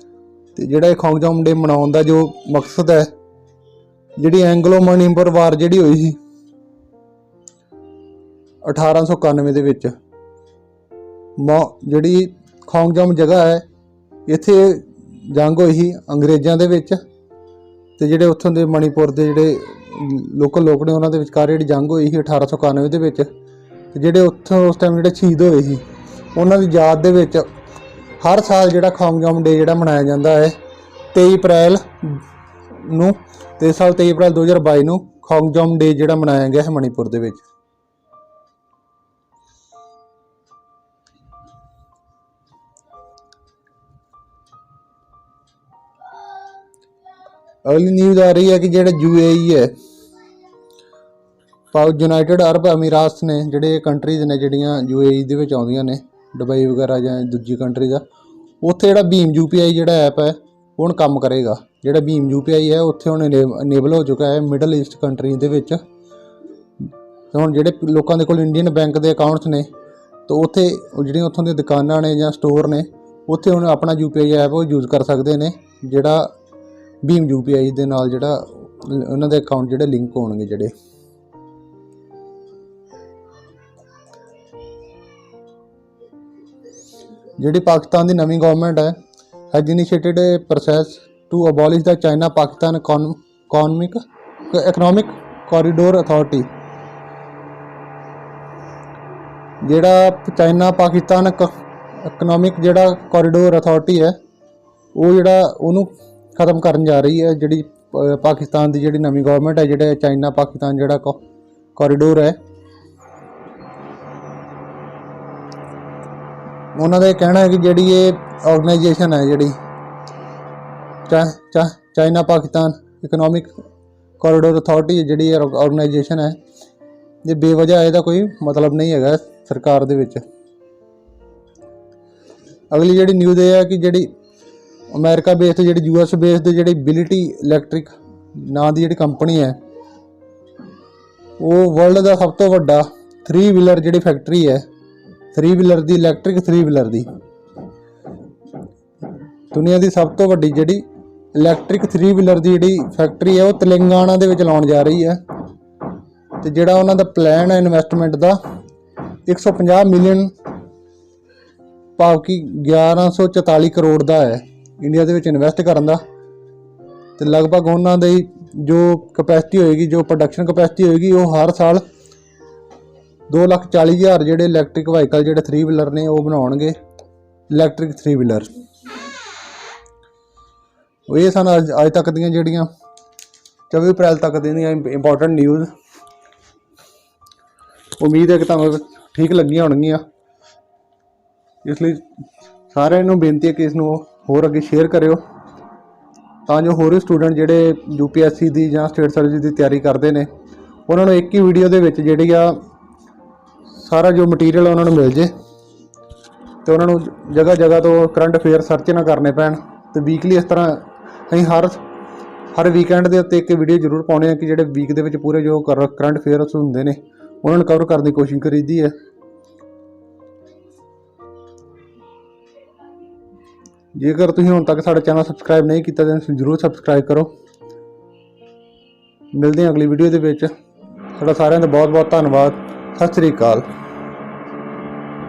ਤੇ ਜਿਹੜਾ ਇਹ ਖੌਂਗਜੋਮ ਡੇ ਮਨਾਉਣ ਦਾ ਜੋ ਮਕਸਦ ਹੈ, ਜਿਹੜੀ ਐਂਗਲੋ ਮਣੀਪੁਰ ਵਾਰ ਜਿਹੜੀ ਹੋਈ ਸੀ 1891 ਦੇ ਵਿੱਚ, ਜਿਹੜੀ ਖੌਂਗਜੋਮ ਜਗ੍ਹਾ ਹੈ ਇੱਥੇ ਜੰਗ ਹੋਈ ਸੀ ਅੰਗਰੇਜ਼ਾਂ ਦੇ ਵਿੱਚ ਤੇ ਜਿਹੜੇ ਉੱਥੋਂ ਦੇ ਮਣੀਪੁਰ ਦੇ ਜਿਹੜੇ ਲੋਕਲ ਲੋਕ ਨੇ ਉਹਨਾਂ ਦੇ ਵਿਚਕਾਰ ਜਿਹੜੀ ਜੰਗ ਹੋਈ ਸੀ 1891 ਦੇ ਵਿੱਚ। ਤੇ ਜਿਹੜੇ ਉੱਥੋਂ ਉਸ ਟਾਈਮ ਜਿਹੜੇ ਸ਼ਹੀਦ ਹੋਏ ਸੀ ਉਹਨਾਂ ਦੀ ਯਾਦ ਦੇ ਵਿੱਚ ਹਰ ਸਾਲ ਜਿਹੜਾ ਖੌਂਗਜੋਮ ਡੇ ਜਿਹੜਾ ਮਨਾਇਆ ਜਾਂਦਾ ਹੈ 23 ਅਪ੍ਰੈਲ ਨੂੰ। ਤੇ ਇਸ ਸਾਲ 23 ਅਪ੍ਰੈਲ 2022 ਨੂੰ ਖੌਂਗਜੋਮ ਡੇ ਜਿਹੜਾ ਮਨਾਇਆ ਗਿਆ ਹੈ ਮਣੀਪੁਰ ਦੇ ਵਿੱਚ। ਅਗਲੀ ਨਿਊਜ਼ ਆ ਰਹੀ ਹੈ ਕਿ ਜਿਹੜੇ UAE ਹੈ ਯੂਨਾਈਟਿਡ ਅਰਬ ਅਮੀਰਾਤਸ ਨੇ, ਜਿਹੜੇ ਕੰਟਰੀਜ਼ ਨੇ ਜਿਹੜੀਆਂ UAE ਦੇ ਵਿੱਚ ਆਉਂਦੀਆਂ ਨੇ, ਦੁਬਈ ਵਗੈਰਾ ਜਾਂ ਦੂਜੀ ਕੰਟਰੀਜ਼ ਆ, ਉੱਥੇ ਜਿਹੜਾ ਭੀਮ UPI ਜਿਹੜਾ ਐਪ ਹੈ ਉਹ ਹੁਣ ਕੰਮ ਕਰੇਗਾ। ਜਿਹੜਾ ਭੀਮ UPI ਹੈ ਉੱਥੇ ਹੁਣ ਇਨੇਬਲ ਹੋ ਚੁੱਕਾ ਹੈ ਮਿਡਲ ਈਸਟ ਕੰਟਰੀਜ਼ ਦੇ ਵਿੱਚ। ਤੇ ਹੁਣ ਜਿਹੜੇ ਲੋਕਾਂ ਦੇ ਕੋਲ ਇੰਡੀਅਨ ਬੈਂਕ ਦੇ ਅਕਾਊਂਟਸ ਨੇ ਤਾਂ ਉੱਥੇ ਜਿਹੜੀਆਂ ਉੱਥੋਂ ਦੀਆਂ ਦੁਕਾਨਾਂ ਨੇ ਜਾਂ ਸਟੋਰ ਨੇ ਉੱਥੇ ਹੁਣ ਆਪਣਾ UPI ਐਪ ਉਹ ਯੂਜ਼ ਕਰ ਸਕਦੇ ਨੇ, ਜਿਹੜਾ ਭੀਮ UPI ਦੇ ਨਾਲ ਜਿਹੜਾ ਉਹਨਾਂ ਦੇ ਅਕਾਊਂਟ ਜਿਹੜੇ ਲਿੰਕ ਹੋਣਗੇ ਜਿਹੜੇ। ਜਿਹੜੀ ਪਾਕਿਸਤਾਨ ਦੀ ਨਵੀਂ ਗਵਰਨਮੈਂਟ ਹੈ has initiated a process to abolish the China Pakistan economic corridor authority. ਜਿਹੜਾ ਚਾਈਨਾ ਪਾਕਿਸਤਾਨ ਇਕਨੋਮਿਕ ਜਿਹੜਾ ਕੋਰੀਡੋਰ ਅਥਾਰਟੀ ਹੈ ਉਹ ਜਿਹੜਾ ਉਹਨੂੰ ਖਤਮ ਕਰਨ ਜਾ ਰਹੀ ਹੈ। ਜਿਹੜੀ ਪਾਕਿਸਤਾਨ ਦੀ ਜਿਹੜੀ ਨਵੀਂ ਗਵਰਨਮੈਂਟ ਹੈ, ਜਿਹੜਾ ਚਾਈਨਾ ਪਾਕਿਸਤਾਨ ਜਿਹੜਾ ਕੋਰੀਡੋਰ ਹੈ, ਉਹਨਾਂ ਦਾ ਇਹ ਕਹਿਣਾ ਹੈ ਕਿ ਜਿਹੜੀ ਇਹ ਆਰਗੇਨਾਈਜੇਸ਼ਨ ਹੈ ਜਿਹੜੀ China Pakistan economic corridor authority ਜਿਹੜੀ ਆਰਗੇਨਾਈਜੇਸ਼ਨ ਹੈ, ਇਹ ਬੇਵਜ੍ਹਾ ਇਹਦਾ ਕੋਈ ਮਤਲਬ ਨਹੀਂ ਹੈਗਾ ਸਰਕਾਰ ਦੇ ਵਿੱਚ। ਅਗਲੀ ਜਿਹੜੀ ਨਿਊਜ਼ ਇਹ ਹੈ ਕਿ ਜਿਹੜੀ ਅਮਰੀਕਾ ਬੇਸਡ ਜਿਹੜੀ US ਬੇਸਡ ਜਿਹੜੀ ਐਬਿਲਿਟੀ ਇਲੈਕਟ੍ਰਿਕ ਨਾਂ ਦੀ ਜਿਹੜੀ ਕੰਪਨੀ ਹੈ, ਉਹ ਵਰਲਡ ਦਾ ਸਭ ਤੋਂ ਵੱਡਾ 3 ਵੀਲਰ ਜਿਹੜੀ ਫੈਕਟਰੀ ਹੈ, 3 ਵੀਲਰ ਦੀ ਇਲੈਕਟ੍ਰਿਕ 3 ਵੀਲਰ ਦੀ ਦੁਨੀਆ ਦੀ ਸਭ ਤੋਂ ਵੱਡੀ ਜਿਹੜੀ ਇਲੈਕਟ੍ਰਿਕ 3 ਵੀਲਰ ਦੀ ਜਿਹੜੀ ਫੈਕਟਰੀ ਹੈ ਉਹ ਤੇਲੰਗਾਨਾ ਦੇ ਵਿੱਚ ਲਾਉਣ ਜਾ ਰਹੀ ਹੈ। ਤੇ ਜਿਹੜਾ ਉਹਨਾਂ ਦਾ ਪਲਾਨ ਹੈ ਇਨਵੈਸਟਮੈਂਟ ਦਾ 150 ਮਿਲੀਅਨ ਭਾਵ ਕਿ 1144 ਕਰੋੜ ਦਾ ਹੈ ਇੰਡੀਆ ਦੇ ਵਿੱਚ ਇਨਵੈਸਟ ਕਰਨ ਦਾ। ਤੇ ਲਗਭਗ ਉਹਨਾਂ ਦੀ ਜੋ ਕਪੈਸਿਟੀ ਹੋਏਗੀ, ਜੋ ਪ੍ਰੋਡਕਸ਼ਨ ਕਪੈਸਿਟੀ ਹੋਏਗੀ, ਉਹ ਹਰ ਸਾਲ 2,40,000 ਜਿਹੜੇ ਇਲੈਕਟ੍ਰਿਕ ਵਾਹੀਕਲ ਜਿਹੜੇ 3 ਵੀਲਰ ਨੇ ਉਹ ਬਣਾਉਣਗੇ, ਇਲੈਕਟ੍ਰਿਕ 3 ਵੀਲਰ। ਇਹ ਸਨ ਅੱਜ ਤੱਕ ਦੀਆਂ ਜਿਹੜੀਆਂ 24 ਅਪ੍ਰੈਲ ਤੱਕ ਦੀਆਂ ਇੰਪੋਰਟੈਂਟ ਨਿਊਜ਼। ਉਮੀਦ ਹੈ ਕਿ ਤੁਹਾਨੂੰ ਠੀਕ ਲੱਗੀਆਂ ਹੋਣਗੀਆਂ। ਇਸ ਲਈ ਸਾਰਿਆਂ ਨੂੰ ਬੇਨਤੀ ਹੈ ਕਿ ਇਸ ਨੂੰ ਹੋਰ ਅੱਗੇ ਸ਼ੇਅਰ ਕਰਿਓ ਤਾਂ ਜੋ ਹੋਰ ਵੀ ਸਟੂਡੈਂਟ ਜਿਹੜੇ UPSC ਦੀ ਜਾਂ ਸਟੇਟ ਸਰਵਿਸ ਦੀ ਤਿਆਰੀ ਕਰਦੇ ਨੇ ਉਹਨਾਂ ਨੂੰ ਇੱਕ ਹੀ ਵੀਡੀਓ ਦੇ ਵਿੱਚ ਜਿਹੜੀ ਆ ਸਾਰਾ ਜੋ ਮਟੀਰੀਅਲ ਉਹਨਾਂ ਨੂੰ ਮਿਲ ਜੇ ਅਤੇ ਉਹਨਾਂ ਨੂੰ ਜਗ੍ਹਾ ਜਗ੍ਹਾ ਤੋਂ ਕਰੰਟ ਅਫੇਅਰ ਸਰਚ ਨਾ ਕਰਨੇ ਪੈਣ। ਅਤੇ ਵੀਕਲੀ ਇਸ ਤਰ੍ਹਾਂ ਅਸੀਂ ਹਰ ਵੀਕਐਂਡ ਦੇ ਉੱਤੇ ਇੱਕ ਵੀਡੀਓ ਜ਼ਰੂਰ ਪਾਉਂਦੇ ਹਾਂ ਕਿ ਜਿਹੜੇ ਵੀਕ ਦੇ ਵਿੱਚ ਪੂਰੇ ਜੋ ਕਰੰਟ ਅਫੇਅਰਸ ਹੁੰਦੇ ਨੇ ਉਹਨਾਂ ਨੂੰ ਕਵਰ ਕਰਨ ਦੀ ਕੋਸ਼ਿਸ਼ ਕਰੀਦੀ ਹੈ। ਜੇਕਰ ਤੁਸੀਂ ਹੁਣ ਤੱਕ ਸਾਡਾ ਚੈਨਲ ਸਬਸਕ੍ਰਾਈਬ ਨਹੀਂ ਕੀਤਾ ਤਾਂ ਜ਼ਰੂਰ ਸਬਸਕ੍ਰਾਈਬ ਕਰੋ। ਮਿਲਦੇ ਹਾਂ ਅਗਲੀ ਵੀਡੀਓ ਦੇ ਵਿੱਚ। ਸਾਡਾ ਸਾਰਿਆਂ ਦਾ ਬਹੁਤ ਬਹੁਤ ਧੰਨਵਾਦ। ਸਤਿ ਸ਼੍ਰੀ ਅਕਾਲ।